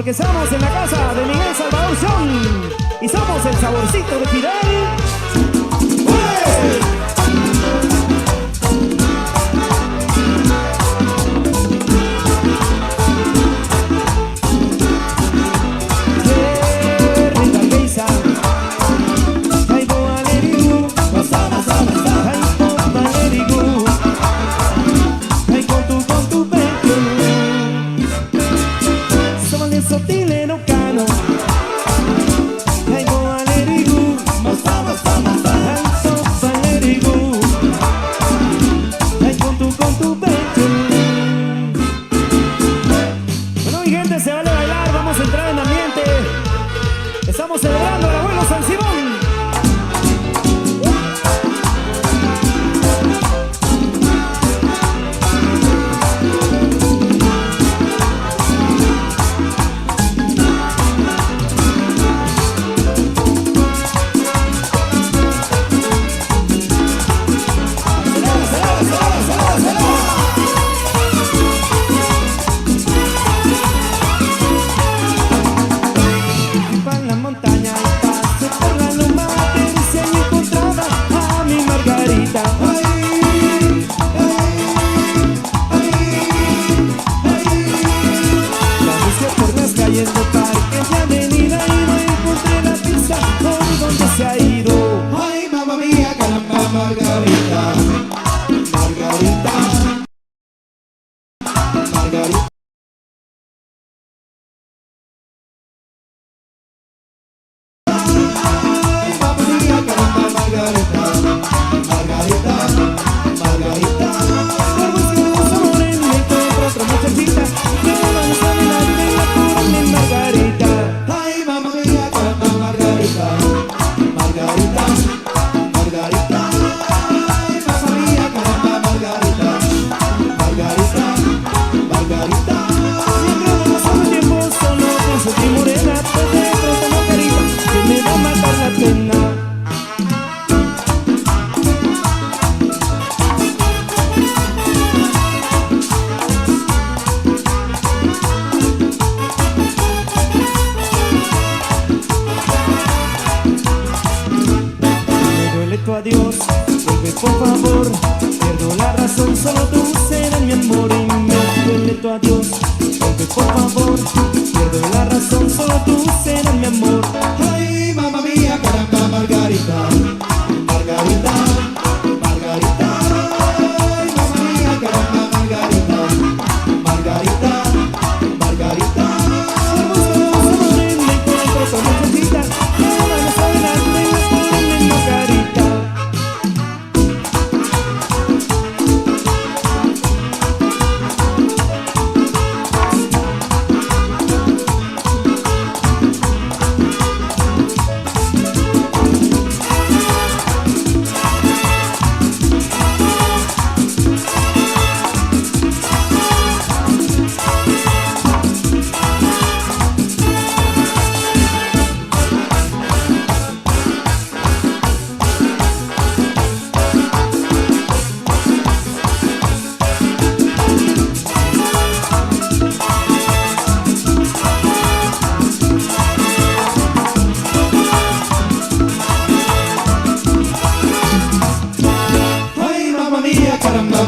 porque estamos en la casa de Miguel Salvador Son y somos el saborcito de Fidel. ¡Uy! Estamos celebrando al abuelo San Simón. Adiós, vuelve por favor, pierdo la razón, solo tú serás mi amor y me duele tu adiós, vuelve por favor, pierdo la razón, solo tú serás mi amor. Ay, mamá mía, caramba, Margarita, Margarita, Margarita, ay, mamá mía, caramba, Margarita, Margarita, Margarita.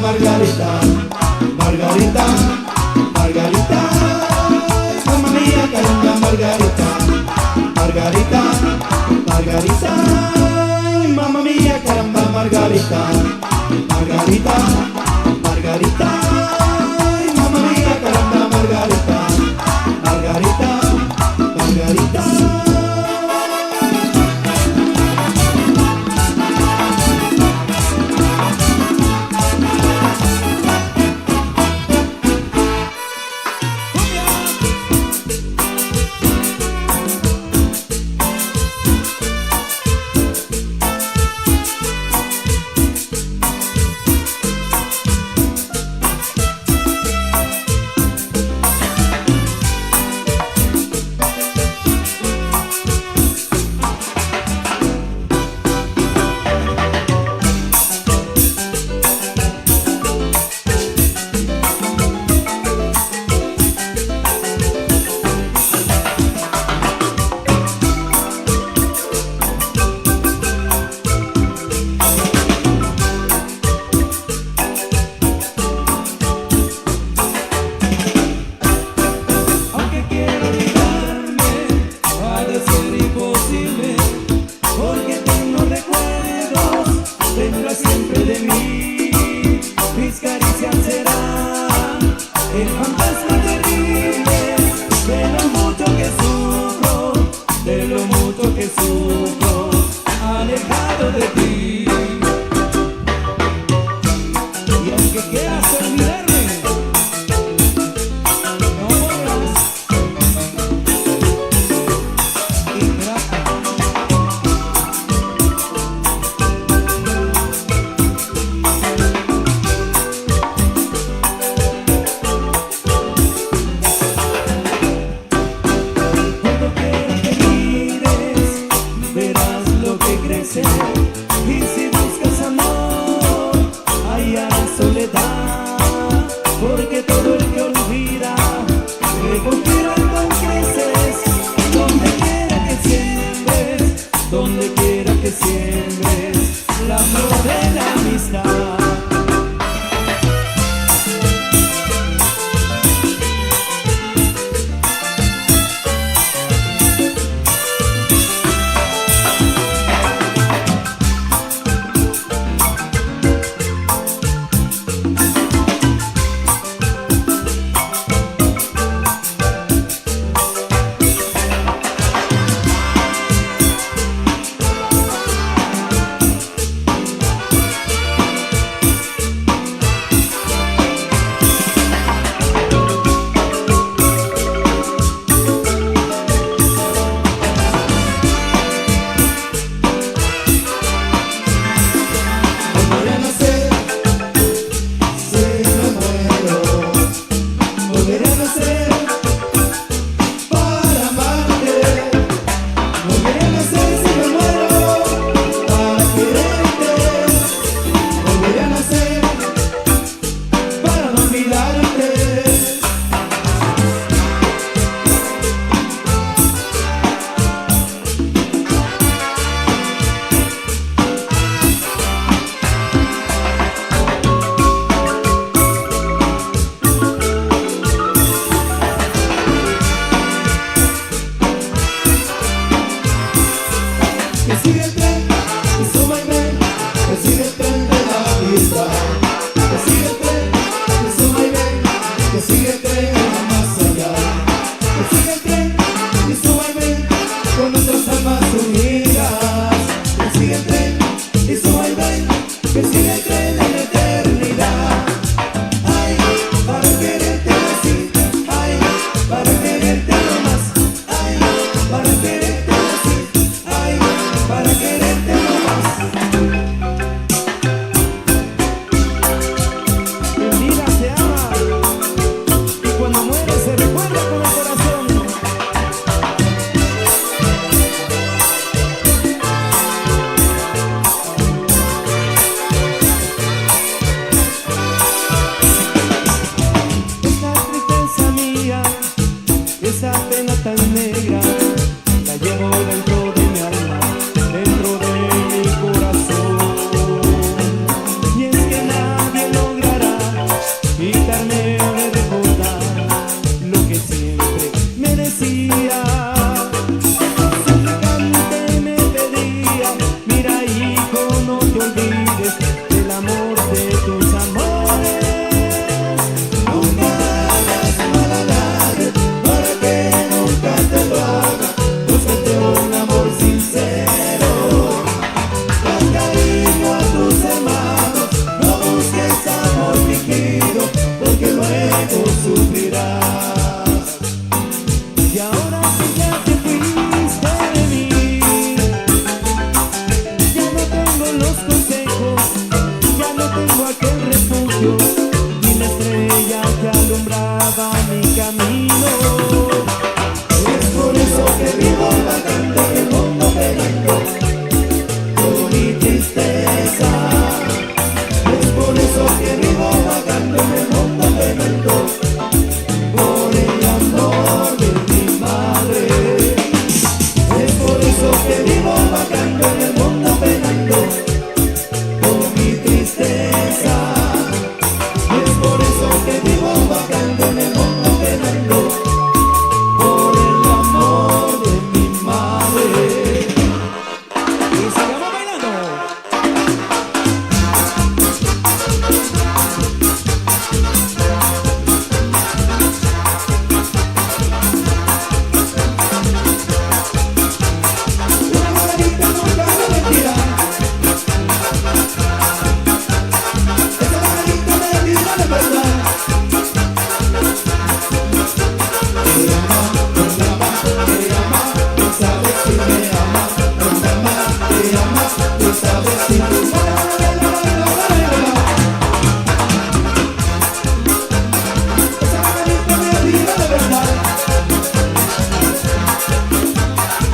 Margarita, Margarita, Margarita, mamma mía, caramba, Margarita, Margarita, Margarita, mamma mía, caramba, Margarita, Margarita, Margarita, mamma mía, caramba, Margarita, Margarita, Margarita. de ti. Y aunque quieras olvidarme, no podrás. Ingrata. Cuando quiera que mires, verás lo que crece. Y si buscas amor, hallarás soledad. Porque todo el que olvida, recupera con creces. Donde quiera que siembres, donde quiera que siembres, la flor de la amistad. tú sabes si tú esa manita me arriba de verdad.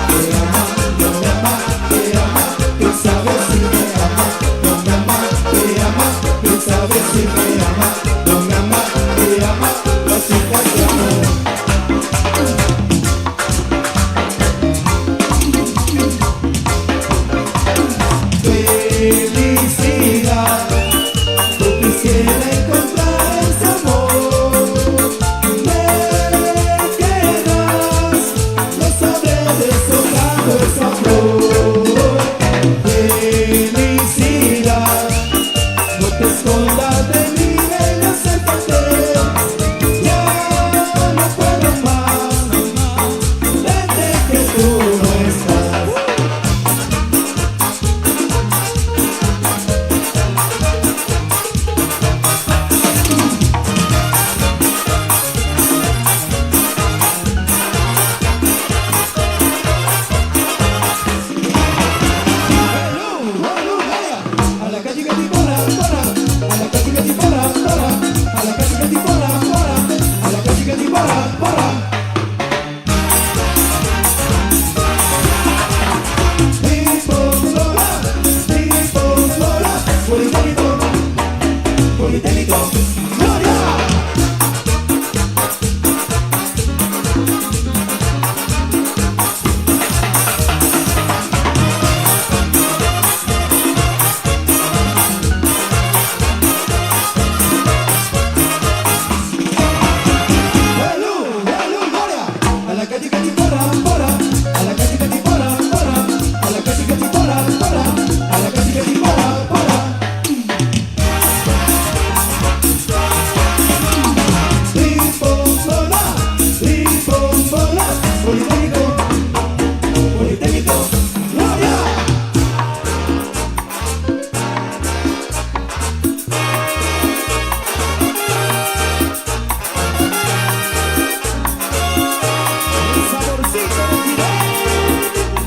Me ama, no me ama, me ama, tú sabes si me ama, no me ama, me ama, tú sabes si me ama, no me ama, me ama, cosita de amor. Felicidad, yo quisiera encontrar ese amor. Me quedas, no sabré deshojando esa flor. Felicidad, no te escondas de mí, ven, acércate. Ya no puedo más, desde que tú no estás. A la calle que te porra, porra, a la calle que te porra, porra, a la calle que te porra, porra, a la calle que te porra, porra. Politécnico, Politécnico, ¡Gloria! A la calle que te porra, porra, a la calle que te porra, porra, a la calle que te porra, porra, a la calle que te porra, porra. Politécnico, Politécnico, ¡Gloria! El saborcito de Fidel.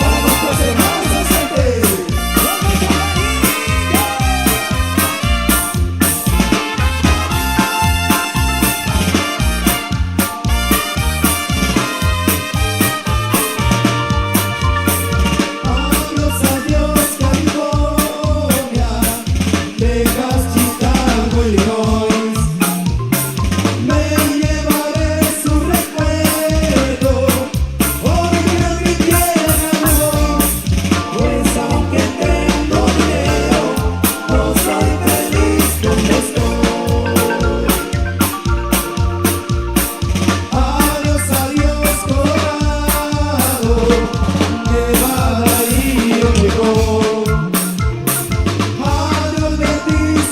Para nuestros hermanos docentes. Adiós, adiós, California, Texas, Chicago, Illinois. Me llevaré su recuerdo, hoy creo que tiene amor. Pues aunque tengo dinero, no soy feliz donde estoy. Adiós, adiós, Colorado, Nevada y Oregon. Adiós, Belice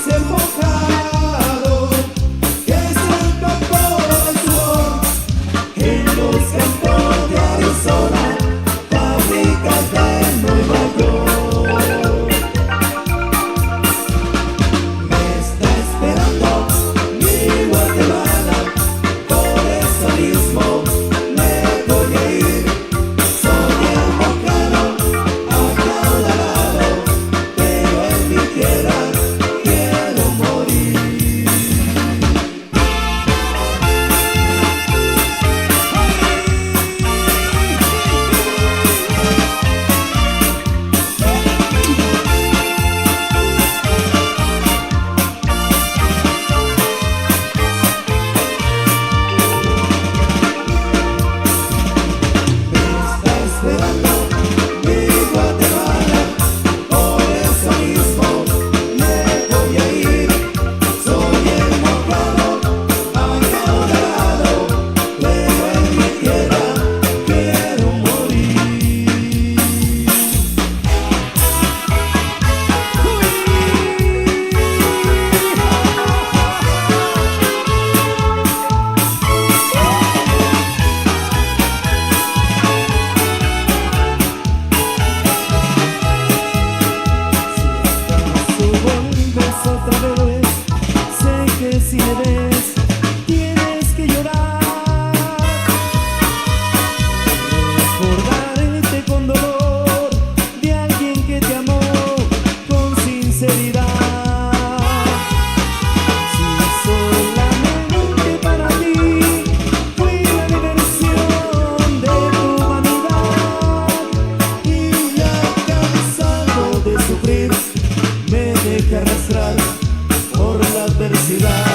adversidad.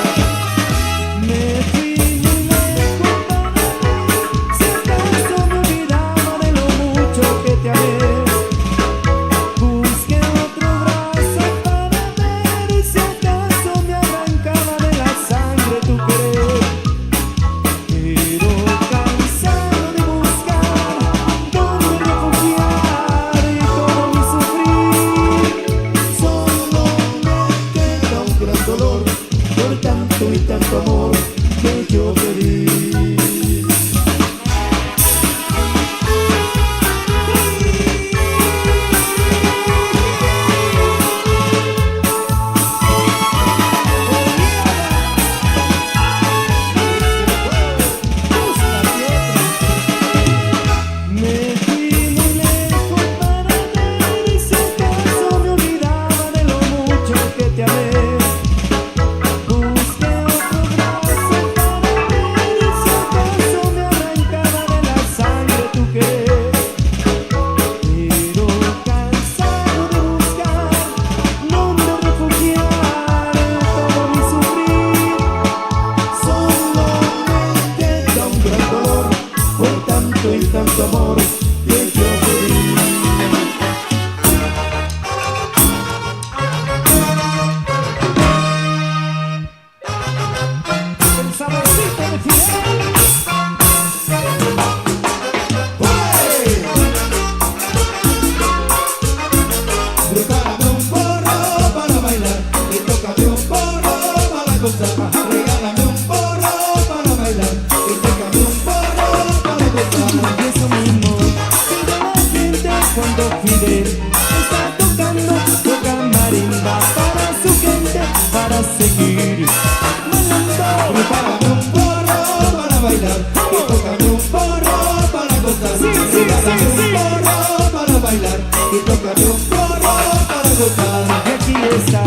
Me fui muy lejos para ver si acaso me olvidaba de lo mucho que te amé. Busqué otro brazo para ver si acaso me arrancaba de la sangre tu querer. Pero cansado de buscar dónde refugiar y todo mi sufrir, solo me queda un gran dolor por tanto y tanto amor que yo pedí. Me fui muy lejos para ver si acaso me olvidaba de lo mucho que te amé. Busqué otro brazo para ver si acaso me arrancaba de la sangre tu querer. Pero cansado de buscar dónde refugiar todo mi sufrir, solo me queda un gran dolor por tanto y tanto amor que yo pedí. El saborcito de Fidel. ¡Hey! Prepárame un porro para bailar y tócame un porro para gozar. Regálame un porro para bailar y tócame un porro para gozar. Y eso mismo pide la gente cuando Fidel está tocando, toca marimba para su gente, para seguir bailando. Prepárame un porro para bailar y tócame un porro para gozar. Sí, sí, Regálame sí, sí. un porro para bailar y tócame un porro para gozar. Y aquí está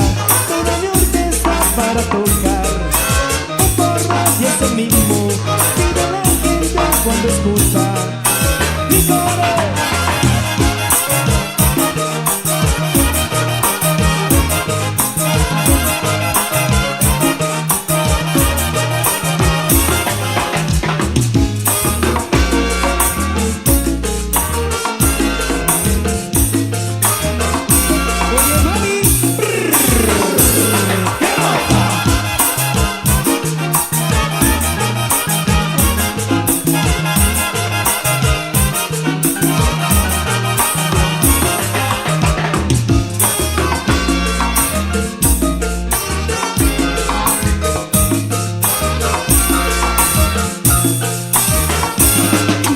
toda mi orquesta para tocar un porro. Y eso mismo pide la gente cuando escucha mi coro. Oye, mami,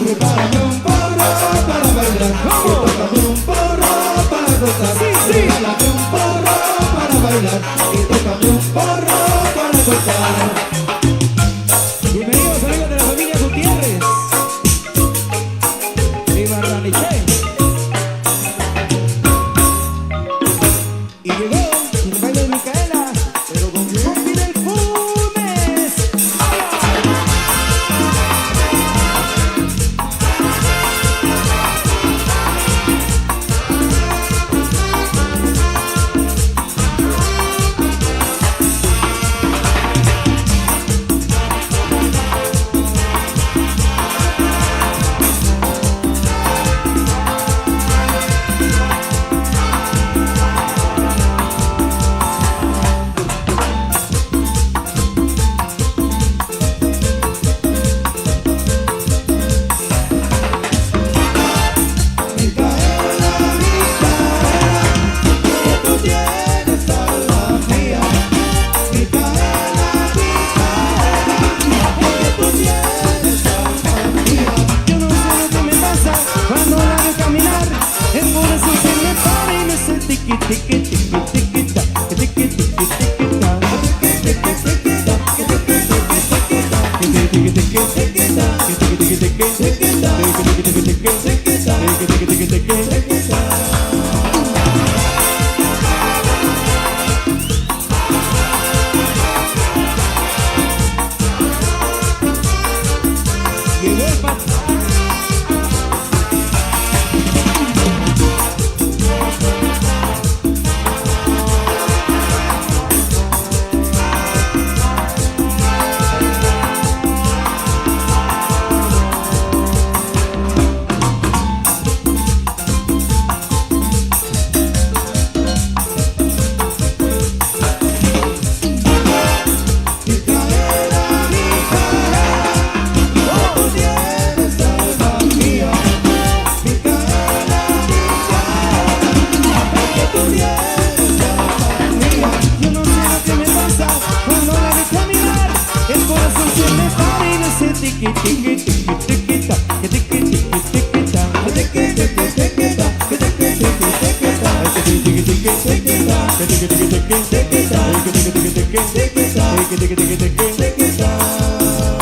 Prepárame un porro para bailar y tócame un porro para gozar. Sí, sí. Regálame un porro para bailar y tócame un porro para gozar. bienvenidos amigos de la familia Gutiérrez. Viva Raniche. Y llegó el baile de Micaela, pero con Fidel Funes.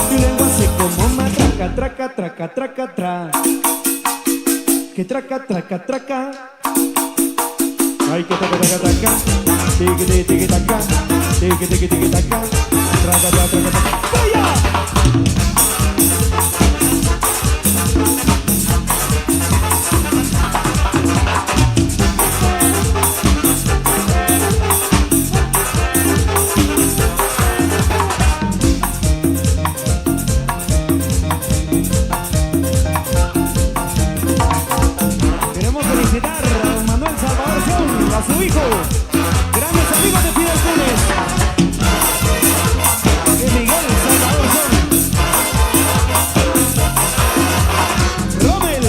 Tu lengua hace como matraca, traca, traca, traca, tra. Que traca, traca, traca. Ay, que traca, traca, traca. Tiki, tiki, tiki, taca. Tiki, tiki, tiki, taca. Traca, traca, traca, traca. ¡Vaya! A su hijo, grandes amigos de Fidel Cúnez, y Miguel Salvador Son, Rommel.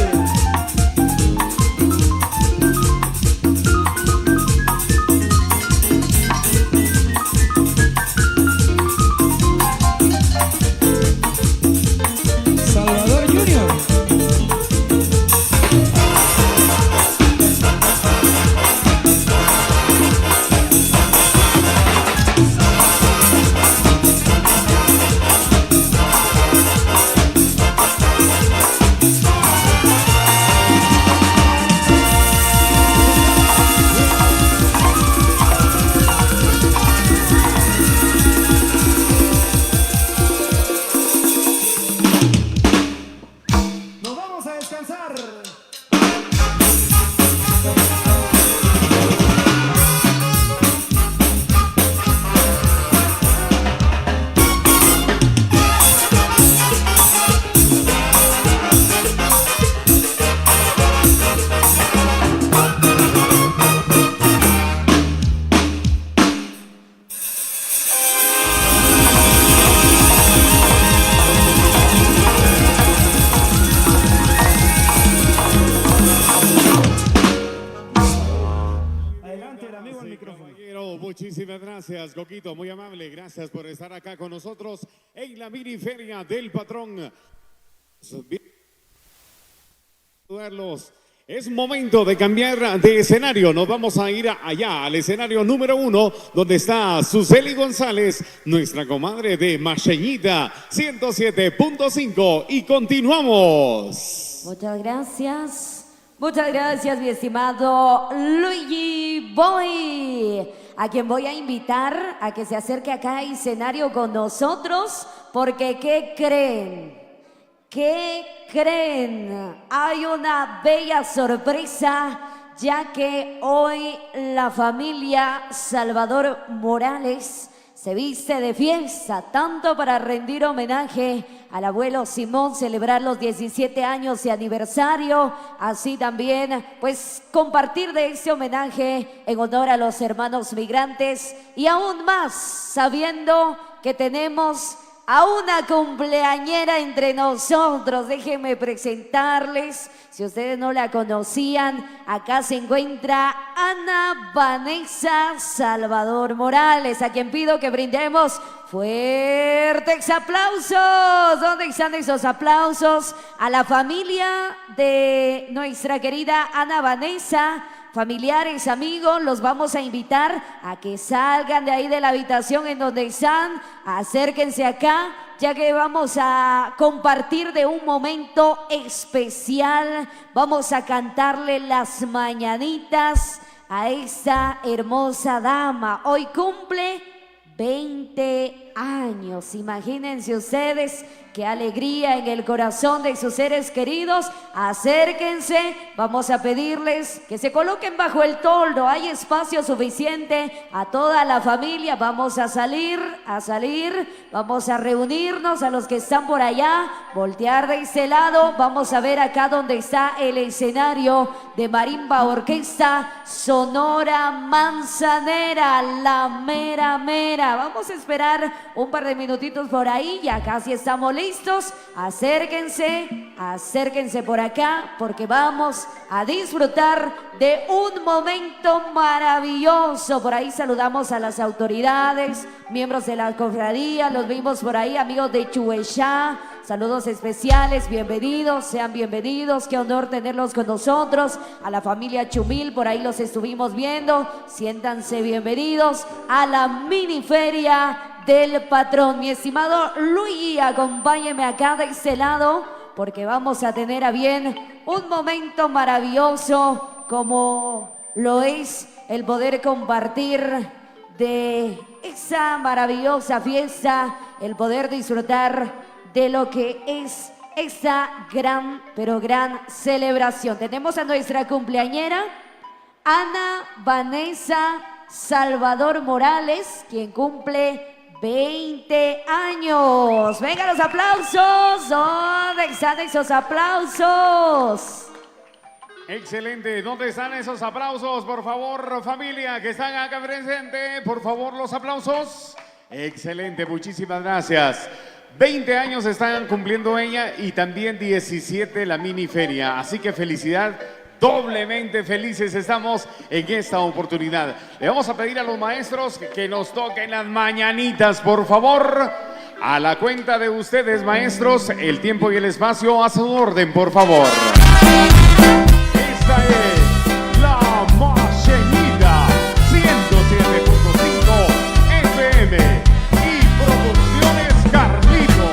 Salvador Junior. Muchísimas gracias, Coquito, muy amable. Gracias por estar acá con nosotros en la mini feria del patrón. Es momento de cambiar de escenario. Nos vamos a ir allá, al escenario número 1, donde está Suseli González, nuestra comadre de Macheñita 107.5. Y continuamos. Muchas gracias, mi estimado Luigi Boy, a quien voy a invitar a que se acerque acá al escenario con nosotros, porque ¿qué creen? ¿Qué creen? Hay una bella sorpresa, ya que hoy la familia Salvador Morales se viste de fiesta, tanto para rendir homenaje al abuelo Simón, celebrar los 17 años de aniversario, así también pues compartir de este homenaje en honor a los hermanos migrantes, y aún más sabiendo que tenemos a una cumpleañera entre nosotros. Déjenme presentarles, si ustedes no la conocían, acá se encuentra Ana Vanessa Salvador Morales, a quien pido que brindemos fuertes aplausos. ¿Dónde están esos aplausos? A la familia de nuestra querida Ana Vanessa. Familiares, amigos, los vamos a invitar a que salgan de ahí de la habitación en donde están, acérquense acá, ya que vamos a compartir de un momento especial. Vamos a cantarle las mañanitas a esta hermosa dama. Hoy cumple 20 años. Imagínense ustedes qué alegría en el corazón de sus seres queridos. Acérquense, vamos a pedirles que se coloquen bajo el toldo. Hay espacio suficiente a toda la familia. Vamos a salir, vamos a reunirnos a los que están por allá, voltear de este lado. Vamos a ver acá donde está el escenario de Marimba Orquesta Sonora Manzanera, la mera mera. Vamos a esperar un par de minutitos por ahí, ya casi estamos listos. Acérquense, acérquense por acá, porque vamos a disfrutar de un momento maravilloso. Por ahí saludamos a las autoridades, miembros de la cofradía, los vimos por ahí, amigos de Chuechá. Saludos especiales, bienvenidos, sean bienvenidos, qué honor tenerlos con nosotros. A la familia Chumil, por ahí los estuvimos viendo, siéntanse bienvenidos a la mini feria del patrón. Mi estimado Luigi, acompáñeme acá de este lado, porque vamos a tener a bien un momento maravilloso, como lo es el poder compartir de esa maravillosa fiesta, el poder disfrutar de lo que es esta gran, pero gran celebración. Tenemos a nuestra cumpleañera, Ana Vanessa Salvador Morales, quien cumple 20 años. ¡Venga los aplausos! ¿Dónde están esos aplausos? Excelente. ¿Dónde están esos aplausos? Por favor, familia que están acá presente, por favor, los aplausos. Excelente, muchísimas gracias. 20 años están cumpliendo ella y también 17 la mini feria. Así que felicidad, doblemente felices estamos en esta oportunidad. Le vamos a pedir a los maestros que nos toquen las mañanitas, por favor. A la cuenta de ustedes, maestros, el tiempo y el espacio a su orden, por favor. Esta es la Masheñida 107.5 FM y Producciones Carlito.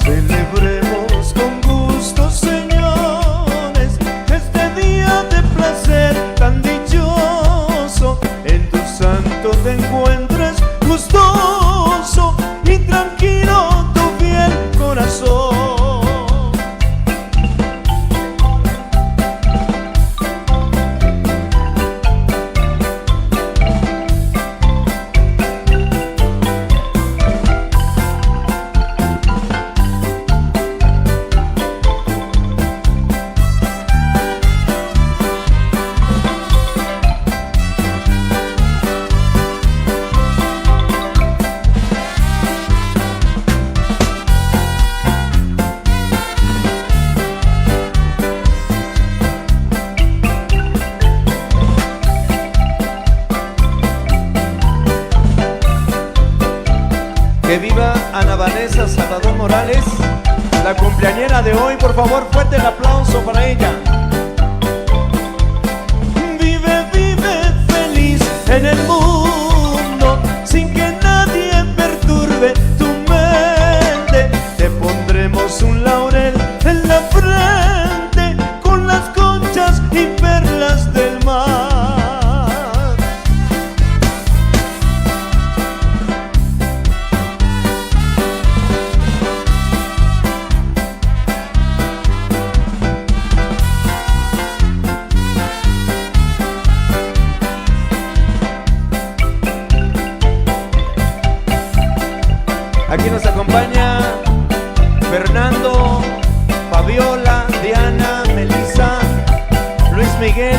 Celebremos con gusto, señores, este día de placer tan dichoso. En tu santo te encuentres gustoso y tranquilo tu fiel corazón. Que viva Ana Vanessa Salvador Morales, la cumpleañera de hoy. Por favor, fuerte el aplauso para ella. Vive, vive feliz en el mundo, sin que nadie perturbe tu mente. Te pondremos un laurel en la frente, con las conchas y perlas del mar. Aquí nos acompaña Fernando, Fabiola, Diana, Melissa, Luis Miguel,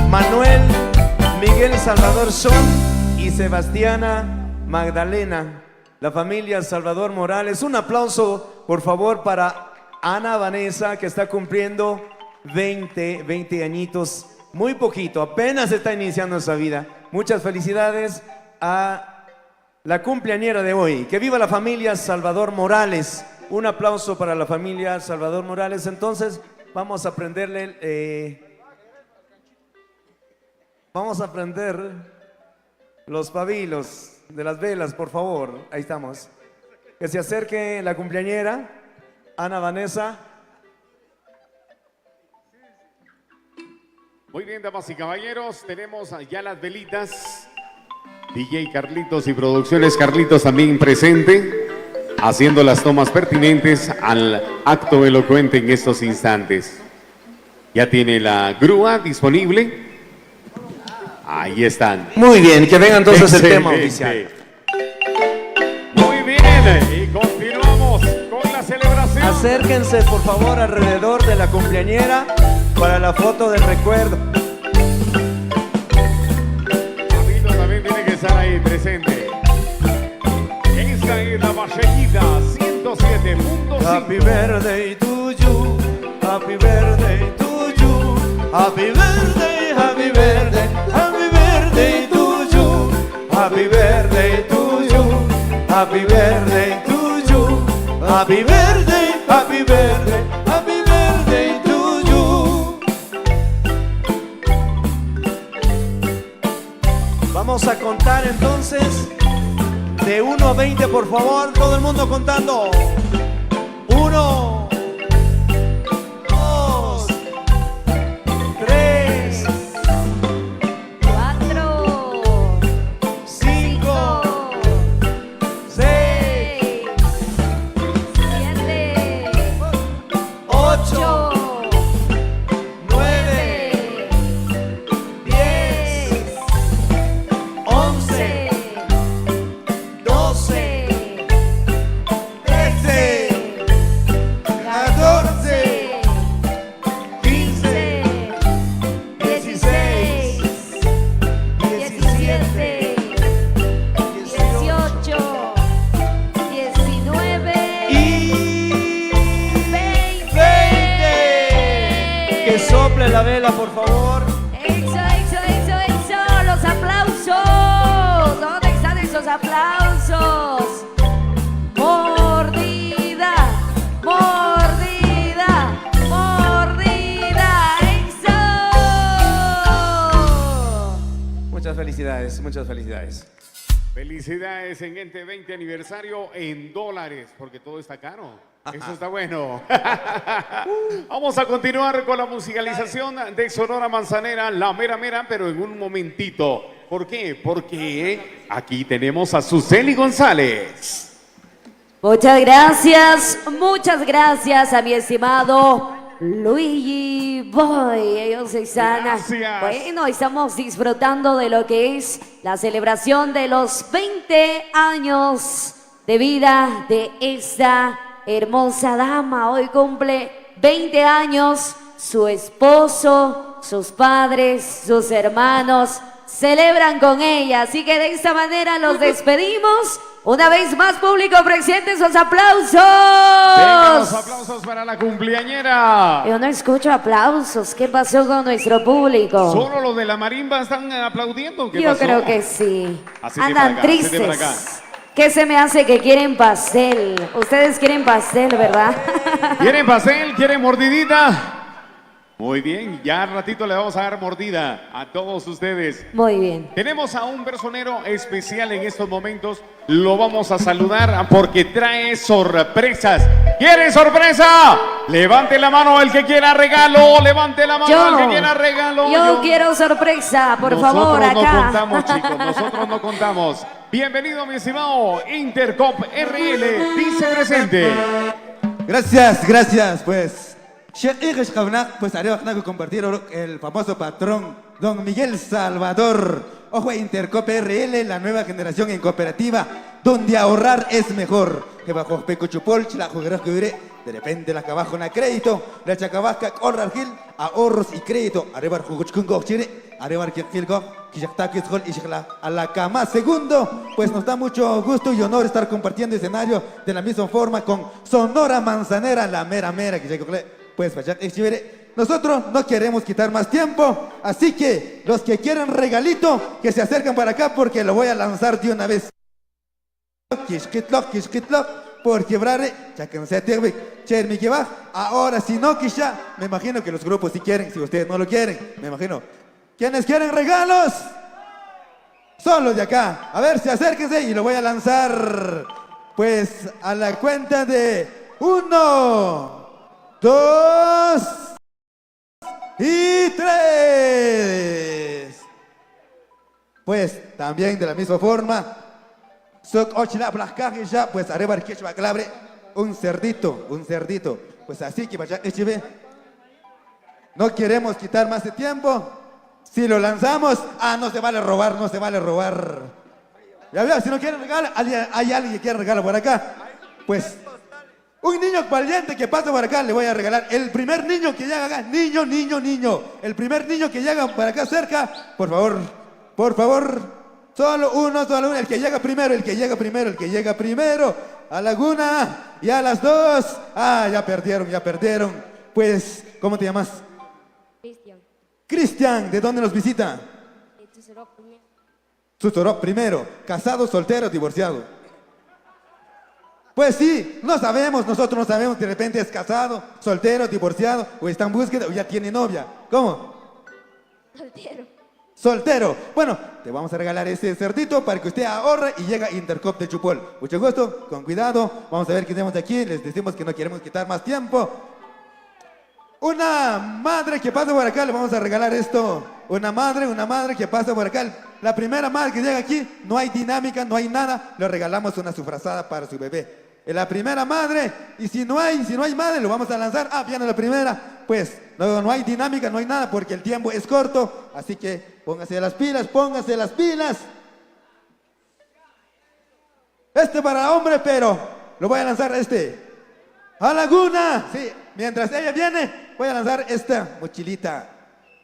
Manuel, Miguel Salvador Son y Sebastiana Magdalena, la familia Salvador Morales. Un aplauso, por favor, para Ana Vanessa, que está cumpliendo 20 añitos. Muy poquito, apenas está iniciando esa vida. Muchas felicidades a la cumpleañera de hoy. Que viva la familia Salvador Morales. Un aplauso para la familia Salvador Morales. Entonces vamos a prenderle vamos a prender los pabilos de las velas, por favor. Ahí estamos. Que se acerque la cumpleañera Ana Vanessa. Muy bien, damas y caballeros, tenemos ya las velitas. DJ Carlitos y Producciones Carlitos también presente, haciendo las tomas pertinentes al acto elocuente en estos instantes. Ya tiene la grúa disponible. Ahí están. Muy bien, que venga entonces Excelente. el tema oficial. Muy bien, y continuamos con la celebración. Acérquense por favor alrededor de la cumpleañera para la foto del recuerdo. presente. Esta es la Marshallita 107.5. Happy birthday to you, happy birthday to you, happy birthday, happy birthday, happy birthday to you, happy birthday to you, happy birthday to you, happy birthday, happy birthday, happy birthday to you. Vamos a contar entonces de 1 a 20, por favor, todo el mundo contando. 1, 2, 3, 4, 5, 6, 7, 8, 9, 10, 11, 12, 13, 14, 15, 16, 17, 18, 19 y 20. 20. Que sople la vela, por favor. Eso, los aplausos. ¿Dónde están esos aplausos? Mordida, mordida, mordida. Eso. Muchas felicidades, muchas felicidades. Felicidades en este 20 aniversario en dólares, porque todo está caro. Eso está bueno. Vamos a continuar con la musicalización de Sonora Manzanera, La Mera Mera, pero en un momentito. ¿Por qué? Porque aquí tenemos a Suseli González. Muchas gracias a mi estimado Luigi Boy. Ellos están, Gracias. bueno, estamos disfrutando de lo que es la celebración de los 20 años de vida de esta hermosa dama. Hoy cumple 20 años su esposo, sus padres, sus hermanos celebran con ella, así que de esta manera los despedimos. Una vez más, público presente, sus aplausos. Venga, los aplausos para la cumpleañera. Yo no escucho aplausos. ¿Qué pasó con nuestro público? Solo los de la marimba están aplaudiendo. ¿Qué Yo pasó? creo que sí. Hacete para Andan acá, hacete para acá. tristes. ¿Qué se me hace que quieren pastel? Ustedes quieren pastel, ¿verdad? ¿Quieren pastel? ¿Quieren mordidita? Muy bien, ya al ratito le vamos a dar mordida a todos ustedes. Muy bien. Tenemos a un personero especial en estos momentos. Lo vamos a saludar porque trae sorpresas. ¿Quiere sorpresa? Levante la mano el que quiera regalo. Levante la mano el que quiera regalo. Yo quiero sorpresa, por favor, Nosotros acá. no contamos, chicos. Nosotros no contamos. Bienvenido, mi estimado Intercop RL. Dice presente. Gracias, pues. Pues haré compartir el famoso patrón, don Miguel Salvador. Ojo, Intercop RL, la nueva generación en cooperativa, donde ahorrar es mejor. Que bajo Peco Chupol, la jugarás que diré, de repente la cabajo en crédito, la chacabasca, correr gil, ahorros y crédito. Arriba Juguchkungo Chile, arriba Kilgo, Kishaktakis Hol y a la cama. Segundo, pues nos da mucho gusto y honor estar compartiendo escenario de la misma forma con Sonora Manzanera, la mera mera que pues nosotros no queremos quitar más tiempo, así que los que quieren regalito, que se acercan para acá porque lo voy a lanzar de una vez. Por quebrar, ahora si no, quizá, me imagino que los grupos sí quieren, si ustedes no lo quieren, me imagino. ¿Quiénes quieren regalos? Solo de acá. A ver, acérquense y lo voy a lanzar, pues, a la cuenta de 1, 2 y 3. Pues también de la misma forma, pues arriba un cerdito, pues así que vaya, no queremos quitar más de tiempo. Si lo lanzamos, no se vale robar. Ya veo, si no quieren regalar, hay alguien que quiere regalar por acá, pues un niño valiente que pasa por acá le voy a regalar. El primer niño que llega acá, niño. El primer niño que llega por acá cerca, por favor, Solo uno, el que llega primero, el que llega primero, el que llega primero. A Laguna y a las 2. Ah, ya perdieron. Pues, ¿cómo te llamas? Cristian. Cristian, ¿de dónde nos visita? Chusorop primero. ¿Casado, soltero, divorciado? Pues sí, no sabemos, nosotros no sabemos, de repente es casado, soltero, divorciado, o está en búsqueda, o ya tiene novia. ¿Cómo? Soltero. Soltero. Bueno, te vamos a regalar ese cerdito para que usted ahorre y llega a Intercop de Chupol. Mucho gusto, con cuidado. Vamos a ver qué tenemos de aquí. Les decimos que no queremos quitar más tiempo. Una madre que pasa por acá, le vamos a regalar esto. Una madre que pasa por acá. La primera madre que llega aquí, no hay dinámica, no hay nada. Le regalamos una sufrazada para su bebé. La primera madre, y si no hay madre, lo vamos a lanzar. Ah, viene la primera. Pues no hay dinámica, no hay nada porque el tiempo es corto. Así que póngase las pilas. Este para hombre, pero lo voy a lanzar a Laguna. Sí, mientras ella viene, voy a lanzar esta mochilita.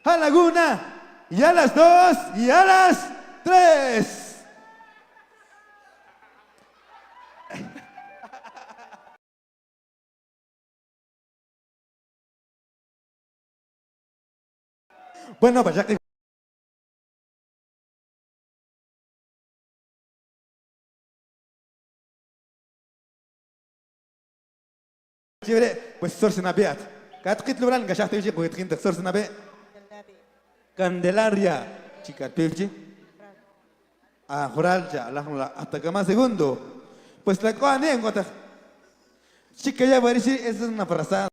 A Laguna. Y a las 2 y a las 3. Bueno, pues ya que... pues sorse nabiat. Katkit lubran gashahta yiji kuitkin tak sorse nabe. Candelaria, chica pilchi. Ah, Joralcha, hasta que más segundo. Pues la cosa anécdota. Chica ya va a decir, esa es una frazada.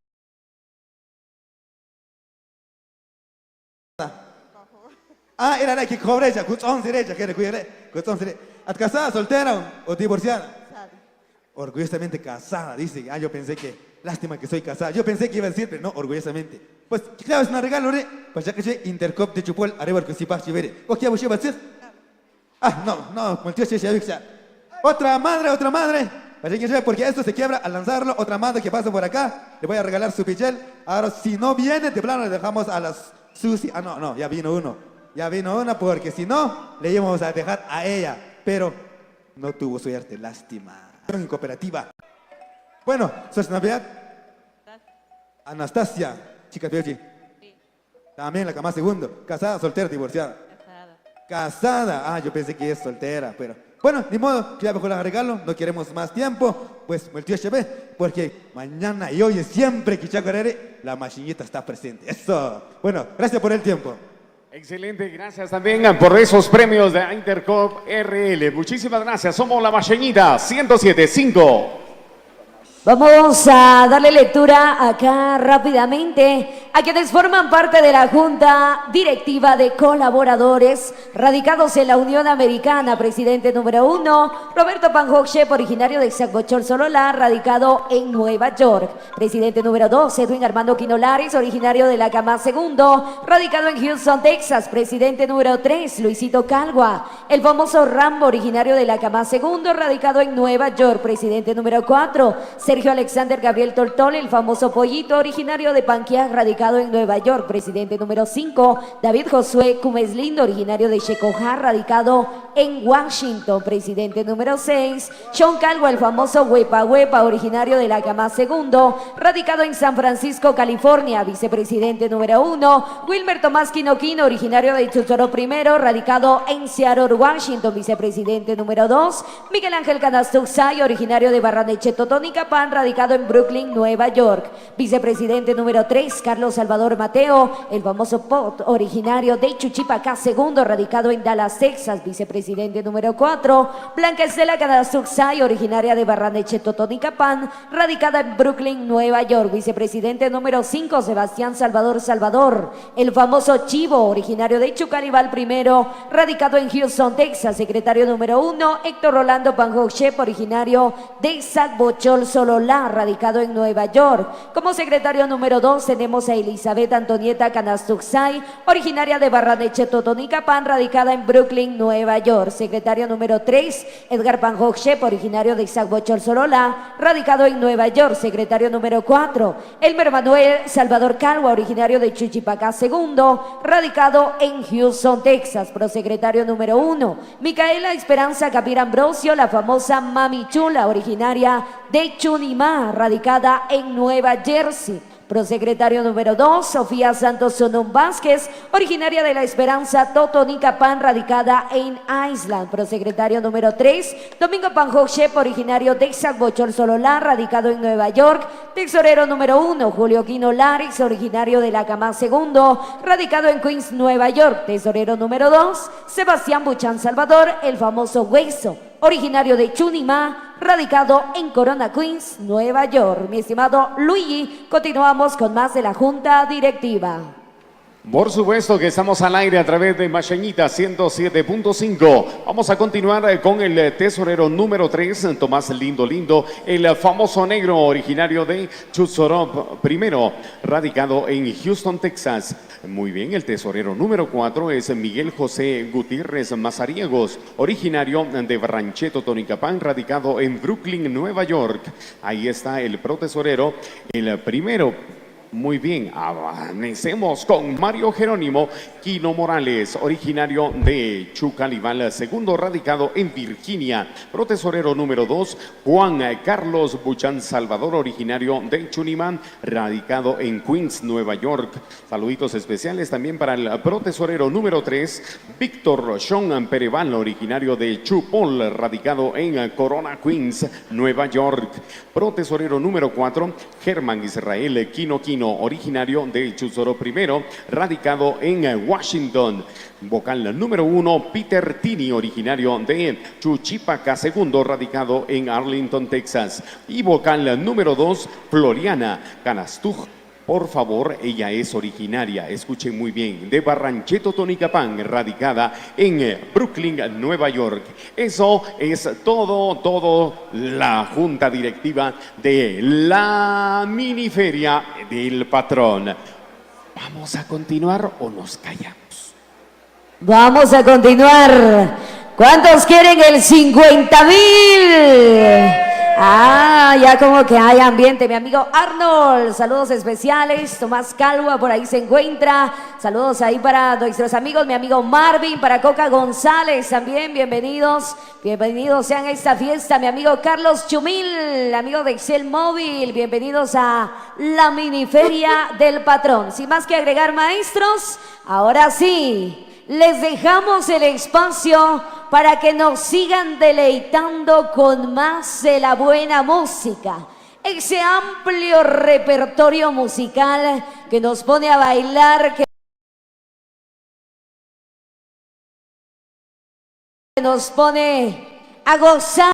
Ah, era la que cobre ella, cutzón derecha, que recuerde, cutzón derecha. ¿At casada, soltera o divorciada? Casada. Orgullosamente casada, dice. Ah, yo pensé que, lástima que soy casada. Yo pensé que iba a decir, pero no, orgullosamente. Pues, claro, es un regalo, ¿re? Pues ya que soy Intercop de Chupol, arriba el que si pasa, chivere. ¿O qué hago, chiva, decir? Ah, no, como el tío Chicha. Otra madre. Para que porque esto se quiebra al lanzarlo. Otra madre que pasa por acá, le voy a regalar su pichel. Ahora, si no viene, de plano le dejamos a las Susi. Ah, no, ya vino uno. Ya vino una porque si no, le íbamos a dejar a ella. Pero no tuvo suerte, lástima. En cooperativa. Bueno, ¿sos Navidad? Anastasia, chica Piochi. Sí. También la cama segundo. ¿Casada, soltera, divorciada? Casada. Ah, yo pensé que es soltera, pero... Bueno, ni modo, ya mejor la regalo, no queremos más tiempo. Pues el tío Chepe, porque mañana y hoy siempre que Chacarere, la machinita está presente. Eso. Bueno, gracias por el tiempo. Excelente, gracias también por esos premios de Intercop RL. Muchísimas gracias, somos la Machenita 107.5. Vamos a darle lectura acá rápidamente a quienes forman parte de la Junta Directiva de Colaboradores radicados en la Unión Americana. Presidente número 1, Roberto Panjochep, originario de Zacochol, Sololá, radicado en Nueva York. Presidente número 2, Edwin Armando Quinolares, originario de la Cama Segundo, radicado en Houston, Texas. Presidente número 3, Luisito Calgua, el famoso Rambo, originario de la Cama Segundo, radicado en Nueva York. Presidente número 4, Sergio Alexander Gabriel Toltol, el famoso Pollito, originario de Panquiac, radicado en Nueva York. Presidente número 5, David Josué Cumes Lindo, originario de Checojá, radicado en Washington. Presidente número 6, Sean Calvo, el famoso Huepa Huepa, originario de la Cama Segundo, radicado en San Francisco, California. Vicepresidente número 1, Wilmer Tomás Quinoquino, originario de Chuchoro Primero, radicado en Seattle, Washington. Vicepresidente número 2, Miguel Ángel Canastuxay, originario de Barraneche, Totonicapán, radicado en Brooklyn, Nueva York. Vicepresidente número 3, Carlos Salvador Mateo, el famoso Pot, originario de Chuchipacá Segundo, radicado en Dallas, Texas. Vicepresidente número 4, Blanca Estela Canastuxay, originaria de Barraneche, Totonicapán, radicada en Brooklyn, Nueva York. Vicepresidente número 5, Sebastián Salvador, el famoso Chivo, originario de Chucaribal Primero, radicado en Houston, Texas. Secretario número 1, Héctor Rolando Panjochep, originario de Zacochol, Sololá, radicado en Nueva York. Como secretario número 2 tenemos a Elizabeth Antonieta Canastuxay, originaria de Barraneche, Totonicapán, radicada en Brooklyn, Nueva York. Secretario número 3, Edgar Panjochep, originario de Isaac Bochol, Sorola, radicado en Nueva York. Secretario número 4, Elmer Manuel Salvador Calva, originario de Chuchipacá segundo, radicado en Houston, Texas. Prosecretario número 1, Micaela Esperanza Capir Ambrosio, la famosa Mami Chula, originaria de Chunimá, radicada en Nueva Jersey. Prosecretario número 2, Sofía Santos Sonón Vázquez, originaria de La Esperanza, Totonicapán, radicada en Island. Prosecretario número 3, Domingo Panjochep, originario de Isaac Bochol, Sololá, radicado en Nueva York. Tesorero número 1, Julio Quino Larix, originario de La Camá segundo, radicado en Queens, Nueva York. Tesorero número 2, Sebastián Buchan Salvador, el famoso Hueso, originario de Chunimá, radicado en Corona, Queens, Nueva York. Mi estimado Luigi, continuamos con más de la Junta Directiva. Por supuesto que estamos al aire a través de Machañita 107.5. Vamos a continuar con el tesorero número 3, Tomás Lindo, el famoso negro originario de Chuzorop, primero, radicado en Houston, Texas. Muy bien, el tesorero número 4 es Miguel José Gutiérrez Mazariegos, originario de Barrancheto, Totonicapán, radicado en Brooklyn, Nueva York. Ahí está el protesorero, el primero. Muy bien, amanecemos con Mario Jerónimo Quino Morales, originario de Chucalibal, segundo, radicado en Virginia. Protesorero número 2, Juan Carlos Buchan Salvador, originario de Chunimán, radicado en Queens, Nueva York. Saluditos especiales también para el protesorero número 3, Víctor Sean Pereval, originario de Chupol, radicado en Corona, Queens, Nueva York. Protesorero número 4, Germán Israel Quino, originario de Chuzoro primero, radicado en Washington. Vocal número 1, Peter Tini, originario de Chuchipaca segundo, radicado en Arlington, Texas. Y vocal número 2, Floriana Canastuj. Por favor, ella es originaria, escuchen muy bien, de Barrancheto, Totonicapán, radicada en Brooklyn, Nueva York. Eso es todo la junta directiva de la miniferia del patrón. ¿Vamos a continuar o nos callamos? Vamos a continuar. ¿Cuántos quieren el 50,000? Ya como que hay ambiente. Mi amigo Arnold, saludos especiales. Tomás Calva por ahí se encuentra. Saludos ahí para nuestros amigos, mi amigo Marvin, para Coca González también, bienvenidos. Bienvenidos sean a esta fiesta, mi amigo Carlos Chumil, amigo de Excel Móvil. Bienvenidos a la miniferia del patrón. Sin más que agregar, maestros, ahora sí, les dejamos el espacio para que nos sigan deleitando con más de la buena música. Ese amplio repertorio musical que nos pone a bailar, que nos pone a gozar.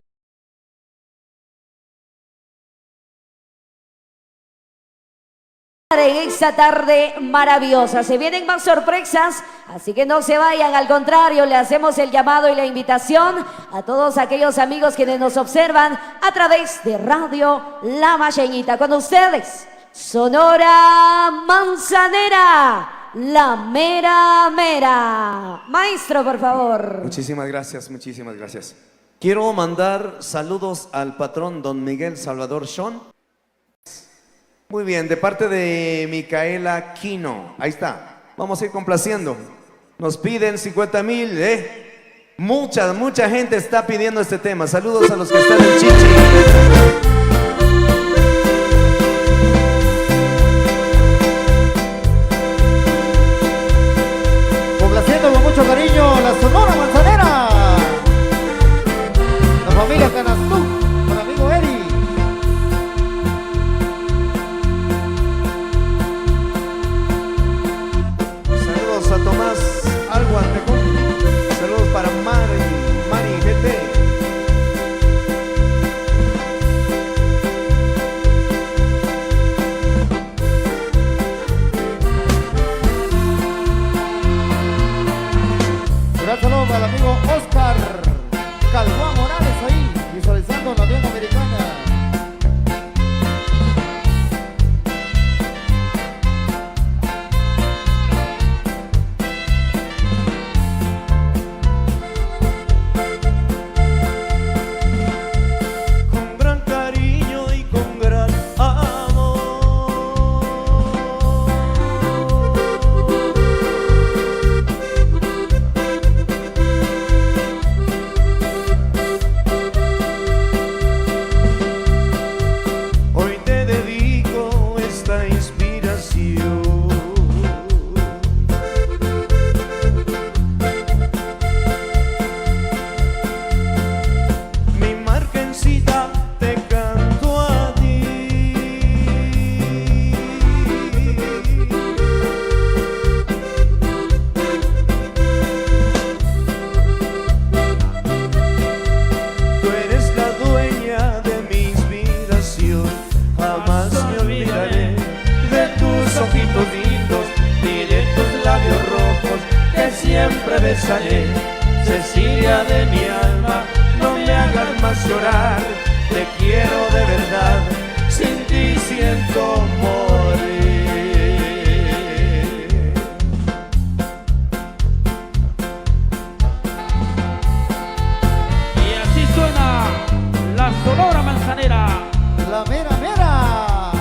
En esta tarde maravillosa. Se vienen más sorpresas, así que no se vayan. Al contrario, le hacemos el llamado y la invitación a todos aquellos amigos quienes nos observan a través de Radio La Machañita. Con ustedes, Sonora Manzanera, la mera mera. Maestro, por favor. Muchísimas gracias, muchísimas gracias. Quiero mandar saludos al patrón don Miguel Salvador Sean. Muy bien, de parte de Micaela Quino. Ahí está. Vamos a ir complaciendo. Nos piden 50,000, Mucha gente está pidiendo este tema. Saludos a los que están en Chichi. Complaciendo con mucho cariño la Sonora Manzanera, la familia Canastú, con amigo Eri. Saludos a Tomás Alguantecón. Saludos para Mari GT. Un saludo para el amigo Oscar Calvá Morales ahí, visualizando la Unión Americana. que siempre besaré. Cecilia de mi alma, no me hagas más llorar. Te quiero de verdad, sin ti siento morir. Y así suena la Sonora Manzanera. La mera mera.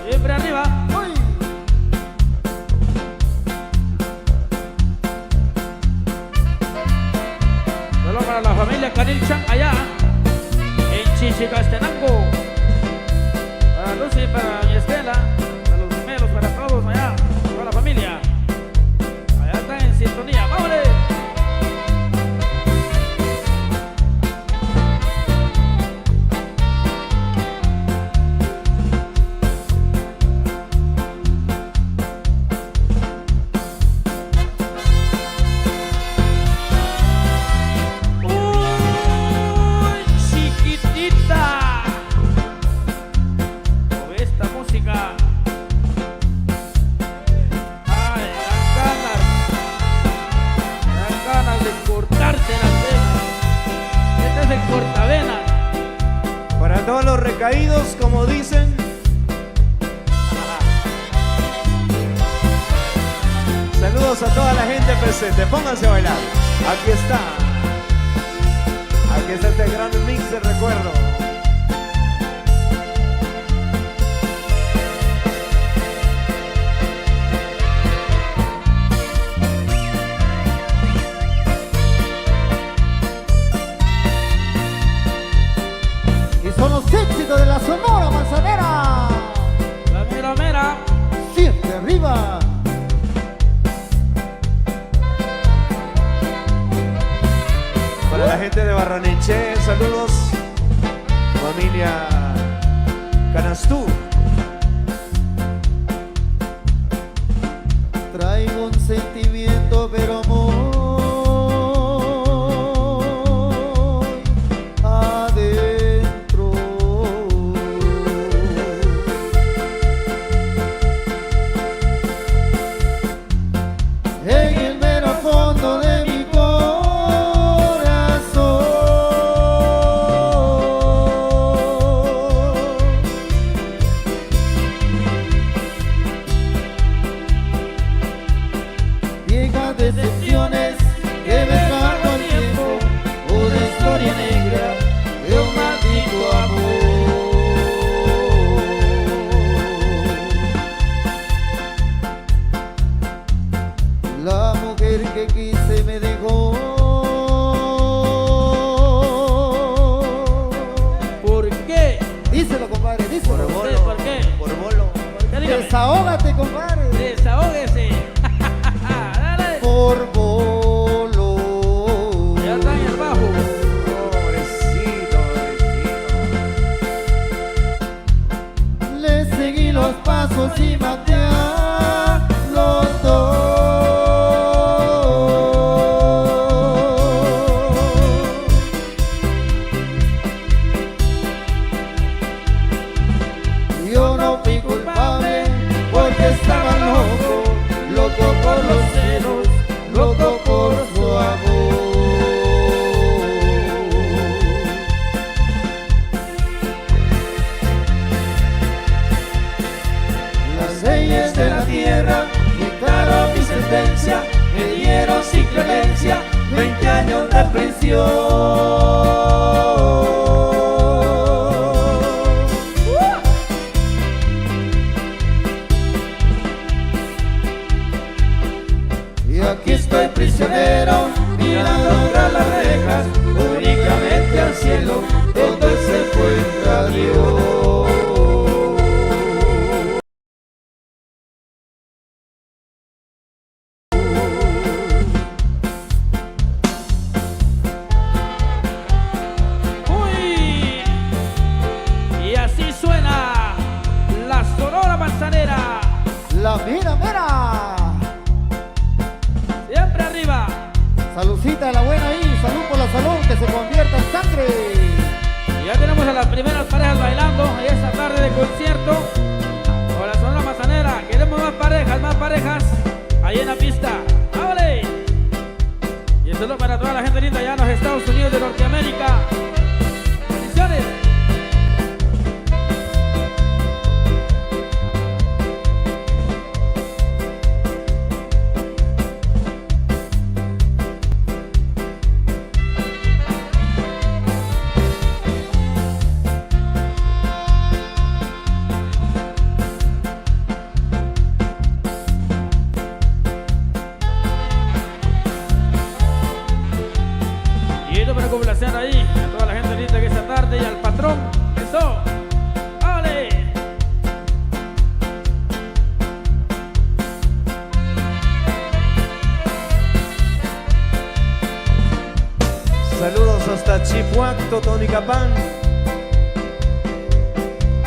Siempre arriba. Uy. Solo para la familia Canilchan allá en Chichicastenango. Para Lucy, para mi Estela, para los gemelos, para todos allá, toda la familia. Allá están en sintonía. ¡Vámonos! ¡Uy, chiquitita! Con esta música. Ay, dan ganas de cortarse las venas. Este es el cortavenas. Para todos los recaídos, como dicen. Saludos a toda la gente presente. Pónganse a bailar. Aquí está. Aquí está este gran mix de recuerdo. Y son los éxitos de la Sonora Manzanera. La mera mera. Siempre arriba. Para la gente de Barranechea, saludos. Familia Canastú. Traigo un sentimiento, pero amor adentro. En el mero fondo de mi viejas decepciones que me trajo el tiempo, una historia negra de un maldito amor. La mujer que quise me dejó. ¿Por qué? Díselo, compadre, díselo. ¿Por qué? Por bolo. ¿Por qué? Dígame. Desahógate, compadre. Desahógese. Dale. Por bolo. Ya está en el bajo. Pobrecito, pobrecito. Le seguí los pasos y maté a los dos. Yo no fui culpable porque estaba loco, loco por los celos, loco por su amor. Las leyes de la tierra dictaron mi sentencia, me dieron sin clemencia 20 años de prisión. Y aquí estoy prisionero, mirando tras las rejas, únicamente al cielo, donde se encuentra Dios. Uy. Y así suena la Sonora Manzanera. La mera mera. Siempre arriba. Saludcita de la buena ahí, salud por la salud, que se convierta en sangre. Y ya tenemos a las primeras parejas bailando en esta tarde de concierto con la Sonora Manzanera. Queremos más parejas ahí en la pista. ¡Vámonos! allá en los Estados Unidos de Norteamérica. Bendiciones. Para complacer ahí a toda la gente linda que esta tarde y al patrón. Eso, ¡ale! Saludos hasta Chipuac, Totonicapán,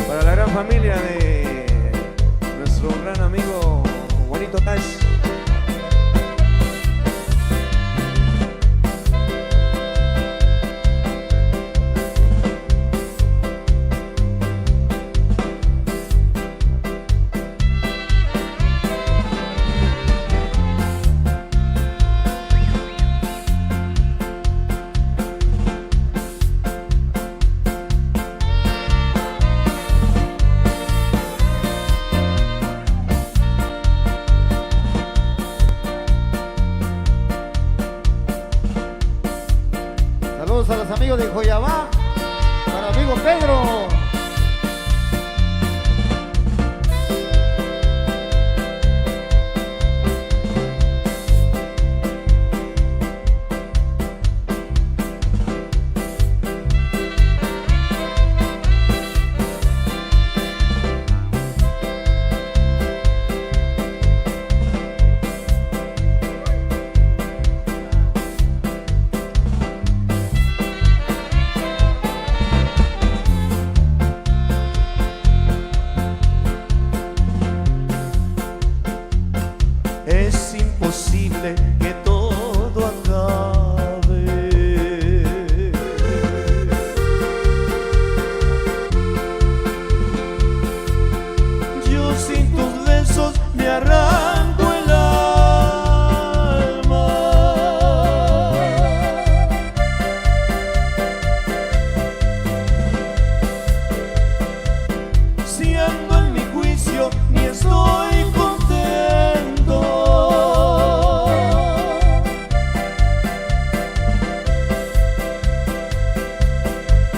para la gran familia de nuestro gran amigo Juanito Tash. Saludos a los amigos de Joyabá, para amigo Pedro. Es imposible que todo acabe. Yo sin tus besos me arranco el alma. Si ando en mi juicio ni estoy contento.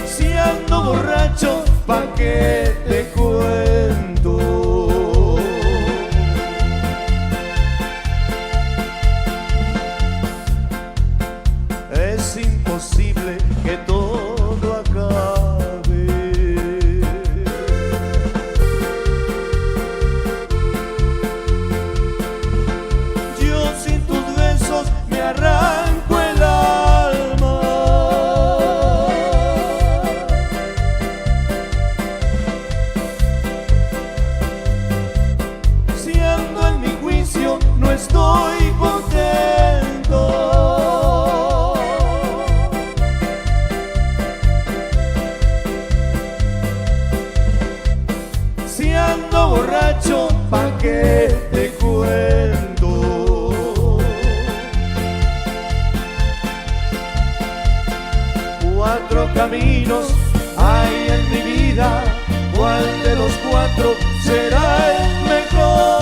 Si ando borracho, ¿pa' qué te cuento? Es imposible que todo acabe. Yo sin tus besos me arranco el alma. Si ando en mi juicio no estoy contento. Si ando borracho, ¿pa' qué te cuento? Cuatro caminos hay en mi vida, ¿cuál de los cuatro será el mejor?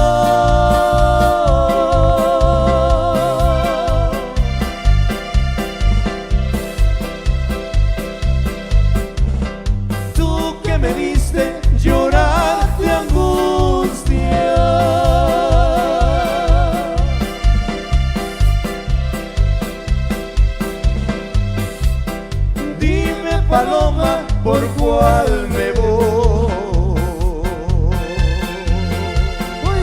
Tú que me diste llorar de angustia, dime, paloma, ¿por cuál me voy? Uy,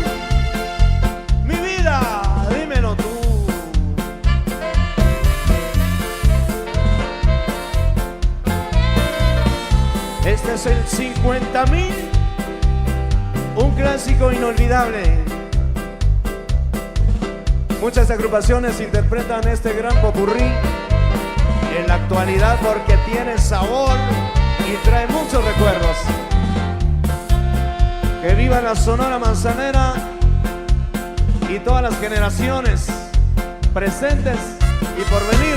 mi vida, dímelo tú. Este es el 50.000, un clásico inolvidable. Muchas agrupaciones interpretan este gran popurrí en la actualidad porque tiene sabor y trae muchos recuerdos. Que viva la Sonora Manzanera y todas las generaciones presentes y por venir.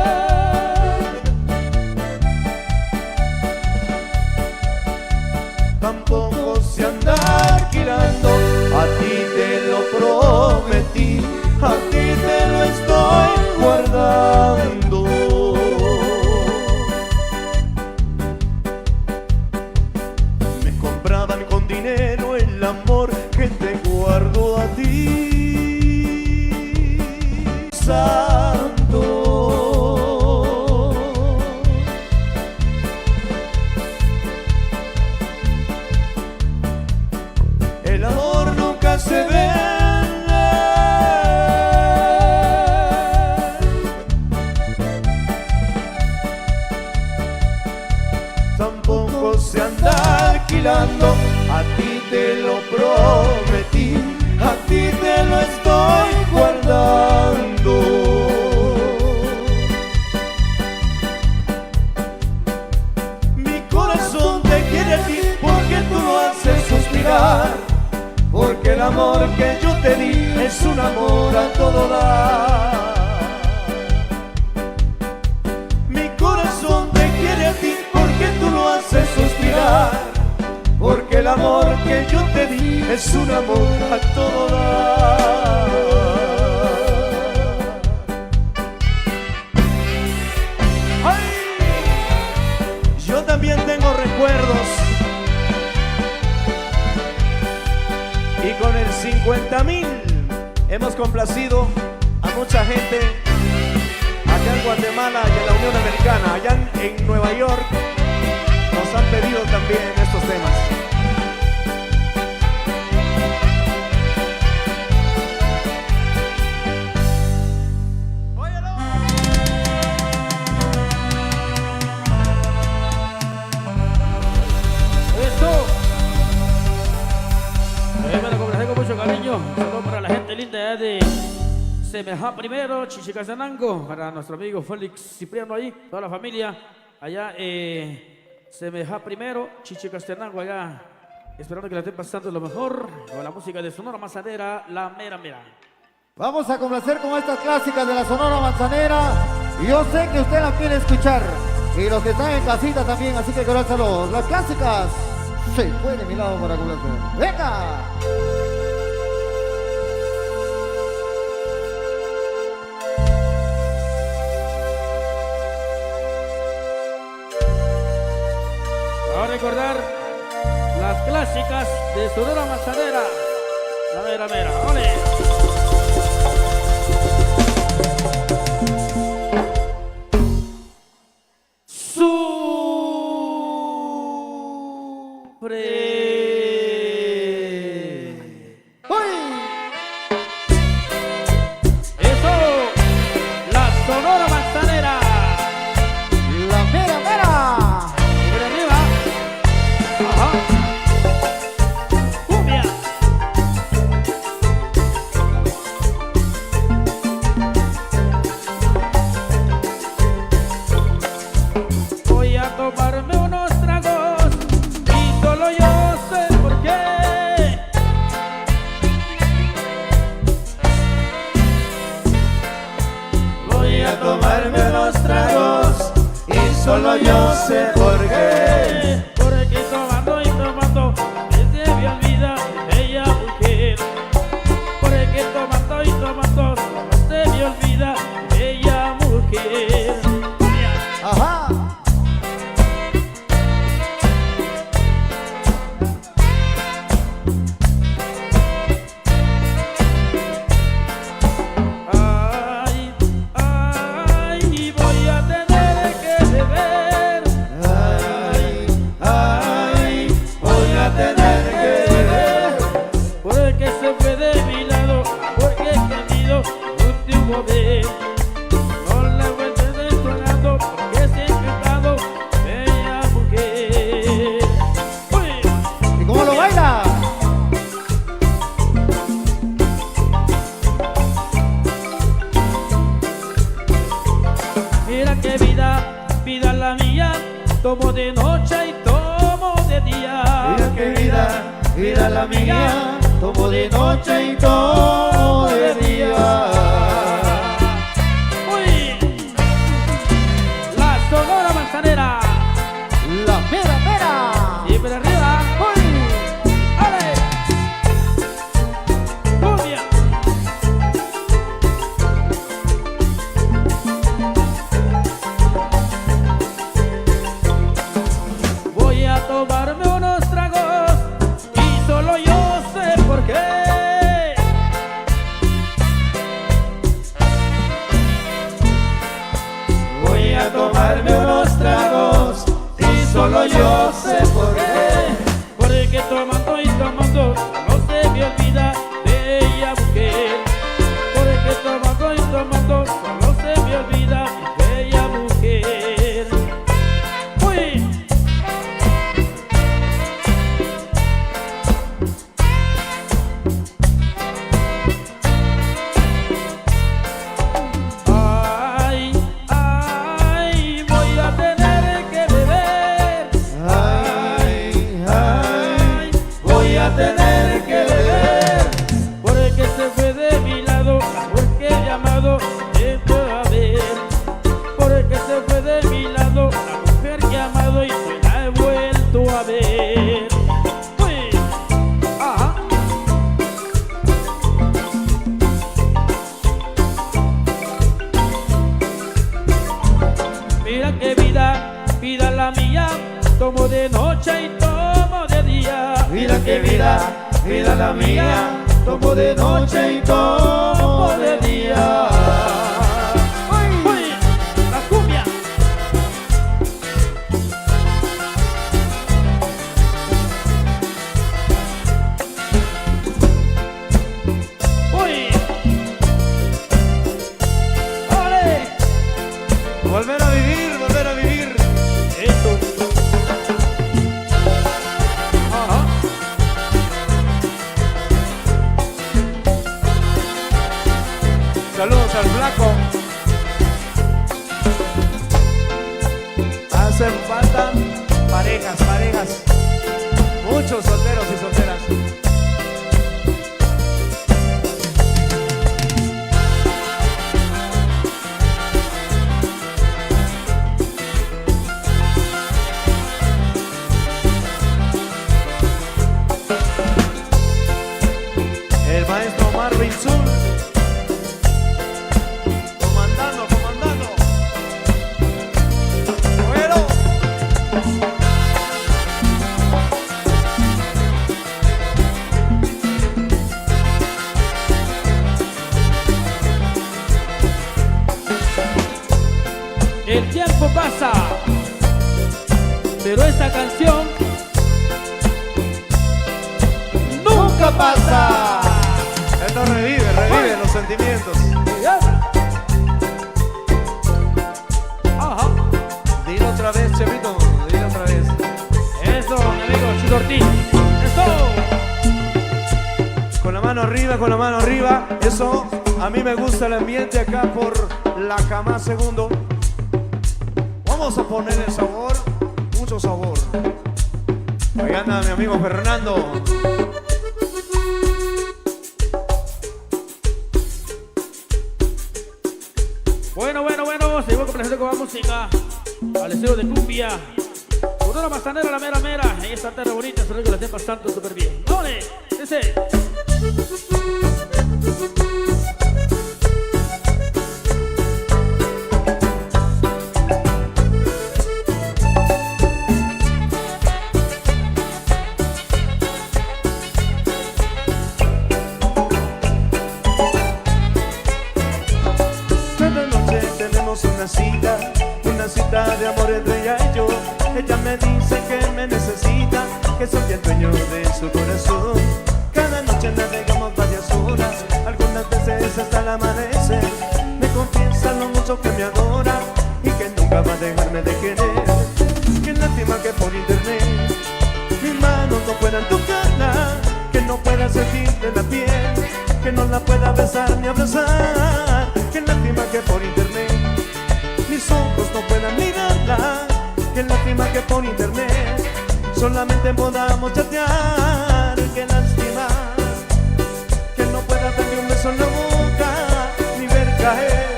vida. tampoco se anda alquilando. A ti te lo prometí, a ti te lo estoy guardando. Me compraban con dinero el amor que te guardo a ti, santo. El amor nunca se vende, tampoco se anda alquilando. A ti te lo prometí, a ti te lo estoy guardando. Mi corazón te quiere a ti porque tú lo haces suspirar, porque el amor que yo te di es un amor a todo dar. Mi corazón te quiere a ti porque tú lo haces suspirar, porque el amor que yo te di es un amor a todo dar. ¡Ay! Yo también tengo recuerdos, y con el 50,000 hemos complacido a mucha gente acá en Guatemala y en la Unión Americana. Allá en Nueva York nos han pedido también estos temas. Me lo complacé con mucho cariño. Saludos para la gente linda de Semejá Primero, Chichicastenango, para nuestro amigo Félix Cipriano ahí, toda la familia allá Semejá Primero, Chichicastenango allá, esperando que la estén pasando lo mejor con la música de Sonora Manzanera, La Mera Mera. Vamos a complacer con estas clásicas de la Sonora Manzanera. Y yo sé que usted la quiere escuchar, y los que están en casita también, así que corázalos. Las clásicas se fue de mi lado para complacer. ¡Venga! Vamos a recordar las clásicas de Sonora Manzanera, La Mera Mera. ¡Ole! Eso, la Sonora Manzanera. La mera mera. Por arriba. Ajá. Cumbia. Voy a tomarme unos tragos y solo yo sé por qué. Voy a tomarme unos tragos y solo yo sé por qué. Porque tomando y tomando se me olvida ella mujer. Porque tomando y tomando se me olvida ella mujer. Ajá. Ay, ay, voy a tener que beber. Ay, ay, voy a tener que beber. Porque se fue de mi lado, porque he tenido último vez. No le vuelve detonando, porque se ha encantado bella mujer. Uy. ¿Y cómo lo baila? Mira qué vida, vida la mía, tomo de noche y tomo de día. Mira qué vida, vida la mía, tomo de noche y tomo de día. Uy, la Sonora Manzanera, La mera mera. siempre arriba. Uy. vida que vida, vida la mía, tomo de noche y tomo de día. ¡Uy! ¡La cumbia! ¡Uy! ¡Ole! Volver a vivir, volver a vivir. Esto. Ajá. Saludos al flaco. Hacen falta parejas, parejas. Muchos solteros y solteras. El maestro Marvin Zul. Comandando, comandando. Bueno. El tiempo pasa, pero esta canción nunca pasa. Esto revive, revive los sentimientos. Ajá. Dilo otra vez, Chevito, dilo otra vez. Eso, mi amigo Chito Ortiz. Eso. Con la mano arriba, con la mano arriba. Eso, a mí me gusta el ambiente acá por la cama segundo. Vamos a poner el sabor, mucho sabor. Ahí anda mi amigo Fernando. Bueno, seguimos complaciendo con la música al estilo de cumbia. Sonora Manzanera, la mera mera. En esta tarde bonita, espero que la estén pasando súper bien. ¡Dale! ¡Ese! Cada noche tenemos una cita de amor entre ella y yo. Ella me dice que me necesita, que soy el dueño de su corazón. Cada noche navegamos varias horas, algunas veces hasta el amanecer. Me confiesa lo mucho que me adora y que nunca va a dejarme de querer. Qué lástima que por internet mis manos no puedan tocarla, que no pueda sentirle la piel, que no la pueda besar ni abrazar. Qué lástima que por internet mis ojos no puedan mirarla. Qué lástima que por internet solamente podamos chatear. Qué lástima que no pueda darle un beso en la boca, ni ver caer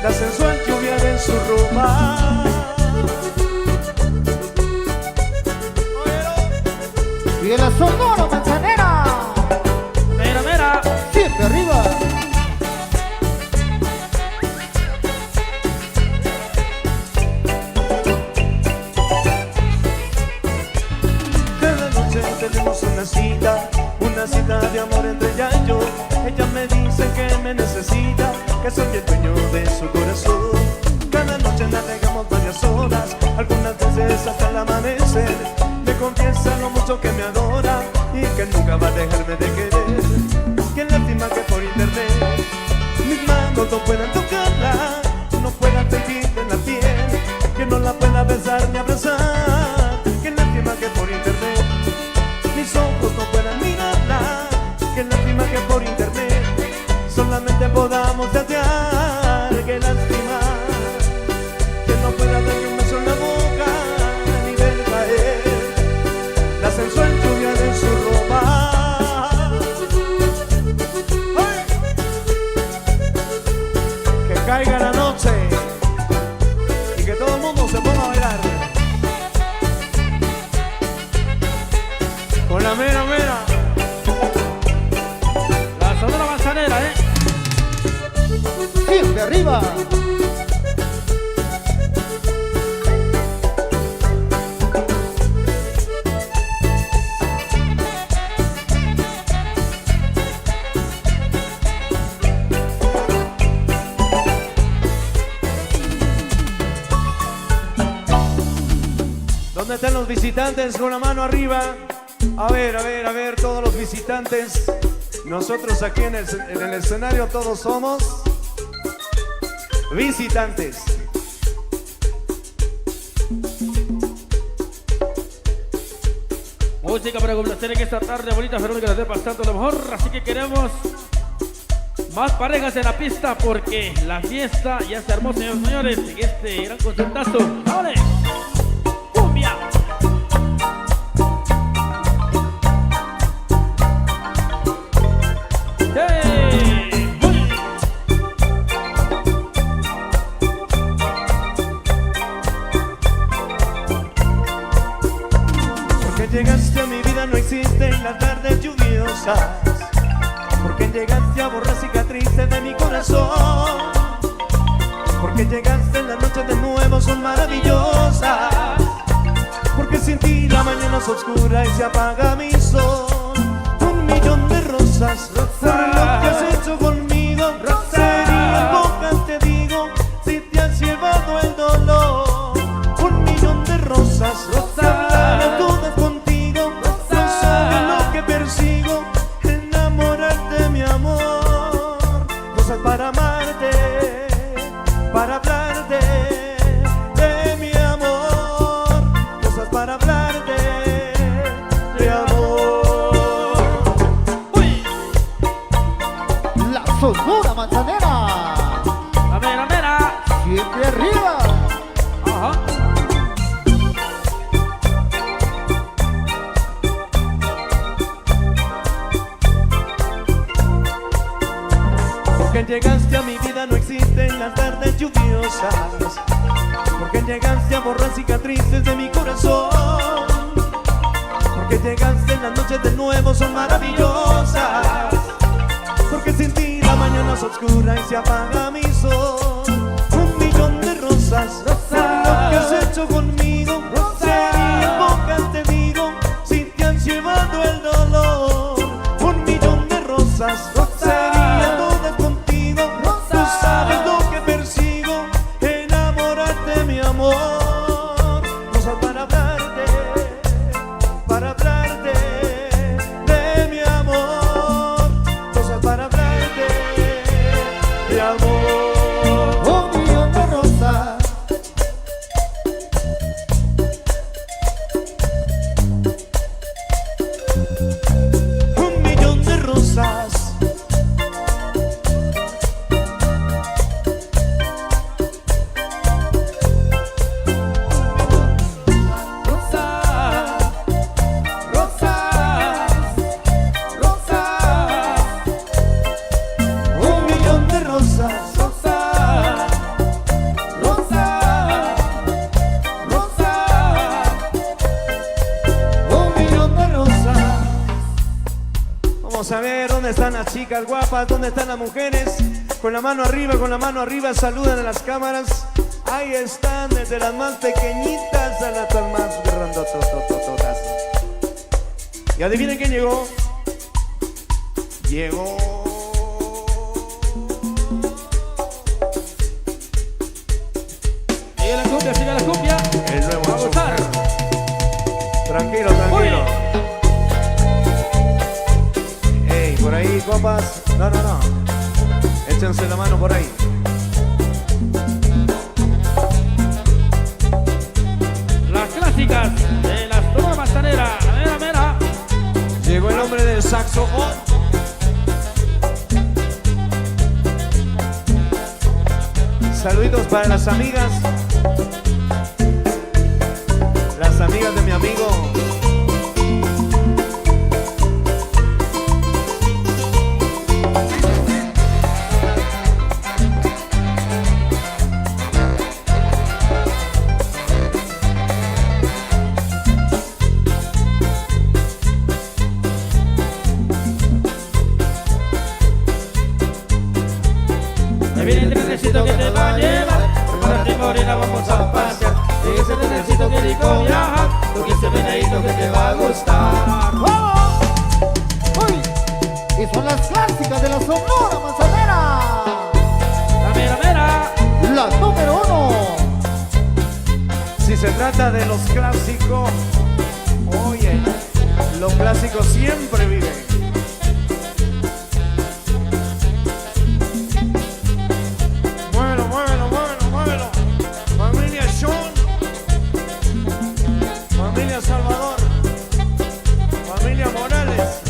la sensual lluvia de su ropa. Y en la Sonora Manzanera, ¡Mera, mera! siempre arriba. Cada noche tenemos una cita de amor entre ella y yo. Ella me dice que me necesita, que soy el dueño de su corazón. Cada noche navegamos varias horas, algunas veces hasta el amanecer. Me confiesa lo mucho que me adora y que nunca va a dejarme de querer. Qué lástima que por internet mis manos no puedan tocarla, no puedan sentirle en la piel, que no la pueda besar ni abrazar. Qué lástima que por internet mis ojos no puedan mirarla. Qué lástima que por internet solamente podamos chatear. Qué lástima que no pueda darle un beso en la boca, ni ver caer la sensual lluvia de su ropa. ¡Ay! Que caiga la noche y que todo el mundo se ponga a bailar con la mera mera. La Sonora Manzanera, ¿eh? Siempre arriba. están los visitantes? Con la mano arriba. A ver, todos los visitantes. Nosotros aquí en el escenario todos somos visitantes. Música para complacer en esta tarde bonita, pero que la esté pasando lo mejor. Así que queremos más parejas en la pista porque la fiesta ya se armó, señores y señores, en este gran concertazo. ¡Vale! ¡Cumbia! ¡Hey! Porque llegaste a mi vida, no existen las tardes lluviosas. Porque llegaste a borrar cicatrices de mi corazón. Porque llegaste en las noches de nuevo, son maravillosas. Porque sin ti la mañana es oscura y se apaga mi sol. 1.000.000 de rosas, por lo que has hecho conmigo. Serían pocas, te digo, si te has llevado el dolor. 1.000.000 de rosas, hablaré todas contigo. No sabes lo que persigo, enamorarte, mi amor. Cosas para amarte, para hablarte de mi amor. Cosas para hablarte de amor. ¡Uy! La Sonora Manzanera. ¡A ver! Siempre arriba. ¡Ajá! Porque llegaste a mi vida, no existen las tardes lluviosas. Porque llegaste a borrar cicatrices de mi corazón. Porque llegaste en las noches de nuevo, son maravillosas. Porque sin ti la mañana es oscura y se apaga mi sol. 1.000.000 de rosas, por lo que has hecho conmigo. Serían pocas, te digo, si te han llevado el dolor. 1.000.000 de rosas, serían todas contigo. Tú sabes lo que persigo, enamorarte, mi amor. Cosas para hablarte de mi amor. Cosas para hablarte de amor. 1.000.000 de rosas. Un millón de rosas. Un millón de rosas. Un millón de rosas. Vamos a ver dónde están las chicas guapas, dónde están las mujeres. Con la mano arriba, saluden a las cámaras. Ahí están, desde las más pequeñitas a las más grandotototototas. Y adivinen quién llegó. Llegó. Sigue la cumbia. El nuevo Va a gustar. Tranquilo. Ey, por ahí, copas. No. Échense la mano por ahí. Las clásicas de la Sonora Manzanera. A ver. Llegó el hombre del saxofón. Saluditos para las amigas. Las amigas de mi amigo. Ya viene el trenecito que te va a llevar. Con la morena vamos a pasear. En ese trenecito que rico viajar. Lo que se meneíto que te va a gustar. ¡Vamos! ¡Uy! Y son las clásicas de la Sonora Manzanera. A ver. La número 1. Si se trata de los clásicos, oye, los clásicos siempre viven. Muévelo, muévelo, muévelo, muévelo. Familia Sean, familia Salvador, familia Morales.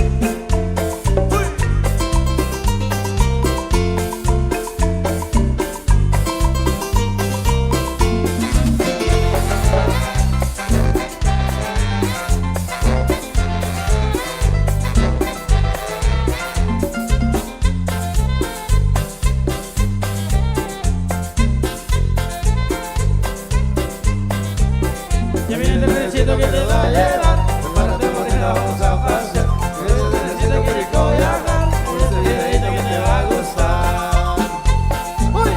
Ya viene el trencito que te va a llevar, prepárate porque la vamos a pasear. Viene el trencito que rico viajar, este videito que te va a gustar. Uy.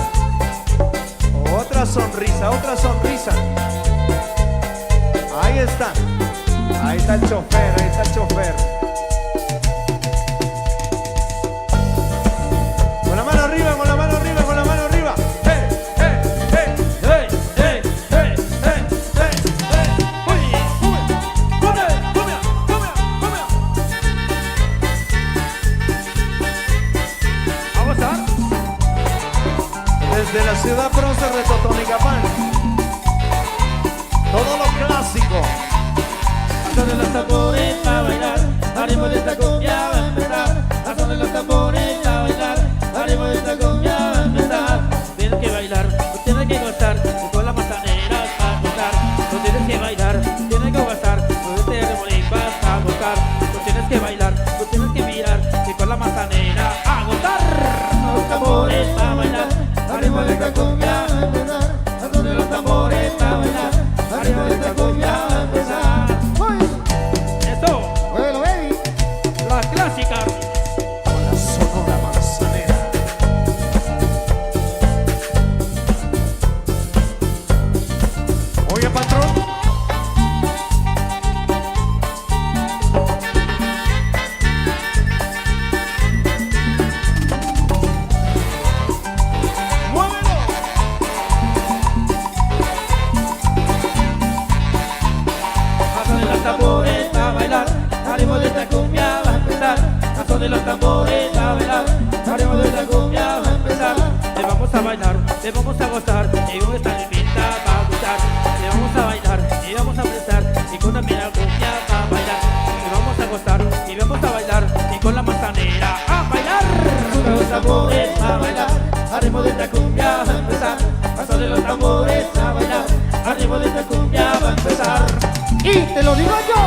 Otra sonrisa, otra sonrisa. Ahí está. Ahí está el chofer, ahí está el chofer. Con la mano arriba, con la mano arriba, con la mano arriba. ¡Hey, hey, hey! ¡Hey, hey, hey, hey, hey, hey! ¡Uy, uy! ¡Cumbia, cumbia, cumbia, cumbia! ¿Vamos a ver? Desde la ciudad prócer de Totonicapán. Todo lo clásico. Son de los tambores a bailar, al ritmo de esta cumbia va a empezar. Son de los tambores a bailar, al ritmo de esta cumbia va a empezar. Tienes que bailar, tú tienes que gozar, y con la manzanera vas a gozar. Tú tienes que bailar, tienes que gozar, tú este remolín vas a gozar. Tú tienes que bailar, tú tienes que mirar, y con la manzanera a gozar. Los tambores a bailar, al ritmo de esta cumbia va a empezar. Son de los tambores a bailar, al ritmo de esta cumbia va a empezar. Eso, Bueno, baby. las clásicas. Con la Sonora Manzanera. Oye, patrón. ¡Muévelo! Son de los tambores a bailar, al ritmo de esta cumbia va a empezar. Son de los tambores a bailar, al ritmo de esta cumbia va a empezar. Le vamos a bailar, le vamos a gozar, y con esta limita va a gustar. Le vamos a bailar, y vamos a prestar, y con la mira cumbia va a bailar. Le vamos a gozar, y vamos a bailar, y con la manzanera a bailar. Son de los tambores a bailar, al ritmo de esta cumbia va a empezar. Son de los tambores a bailar, al ritmo de esta cumbia va a empezar. Y te lo digo yo,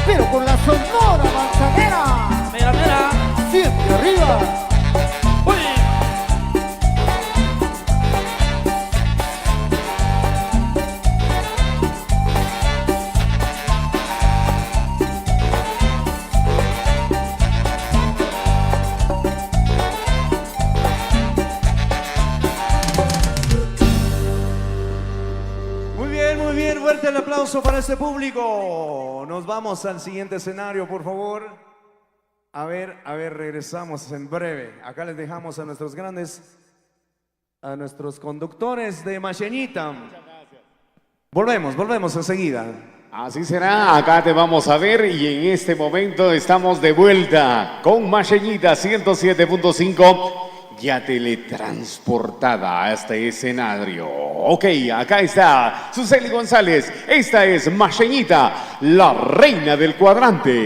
pero con la Sonora Manzanera, Mira, mira. siempre arriba. Uy. Muy bien, fuerte el aplauso para este público. Nos vamos al siguiente escenario, por favor. A ver, regresamos en breve. Acá les dejamos a nuestros a nuestros conductores de Macheñita. Volvemos enseguida. Así será, acá te vamos a ver y en este momento estamos de vuelta con Macheñita 107.5, ya teletransportada a este escenario. Ok, acá está Suseli González, esta es Macheñita, la reina del cuadrante.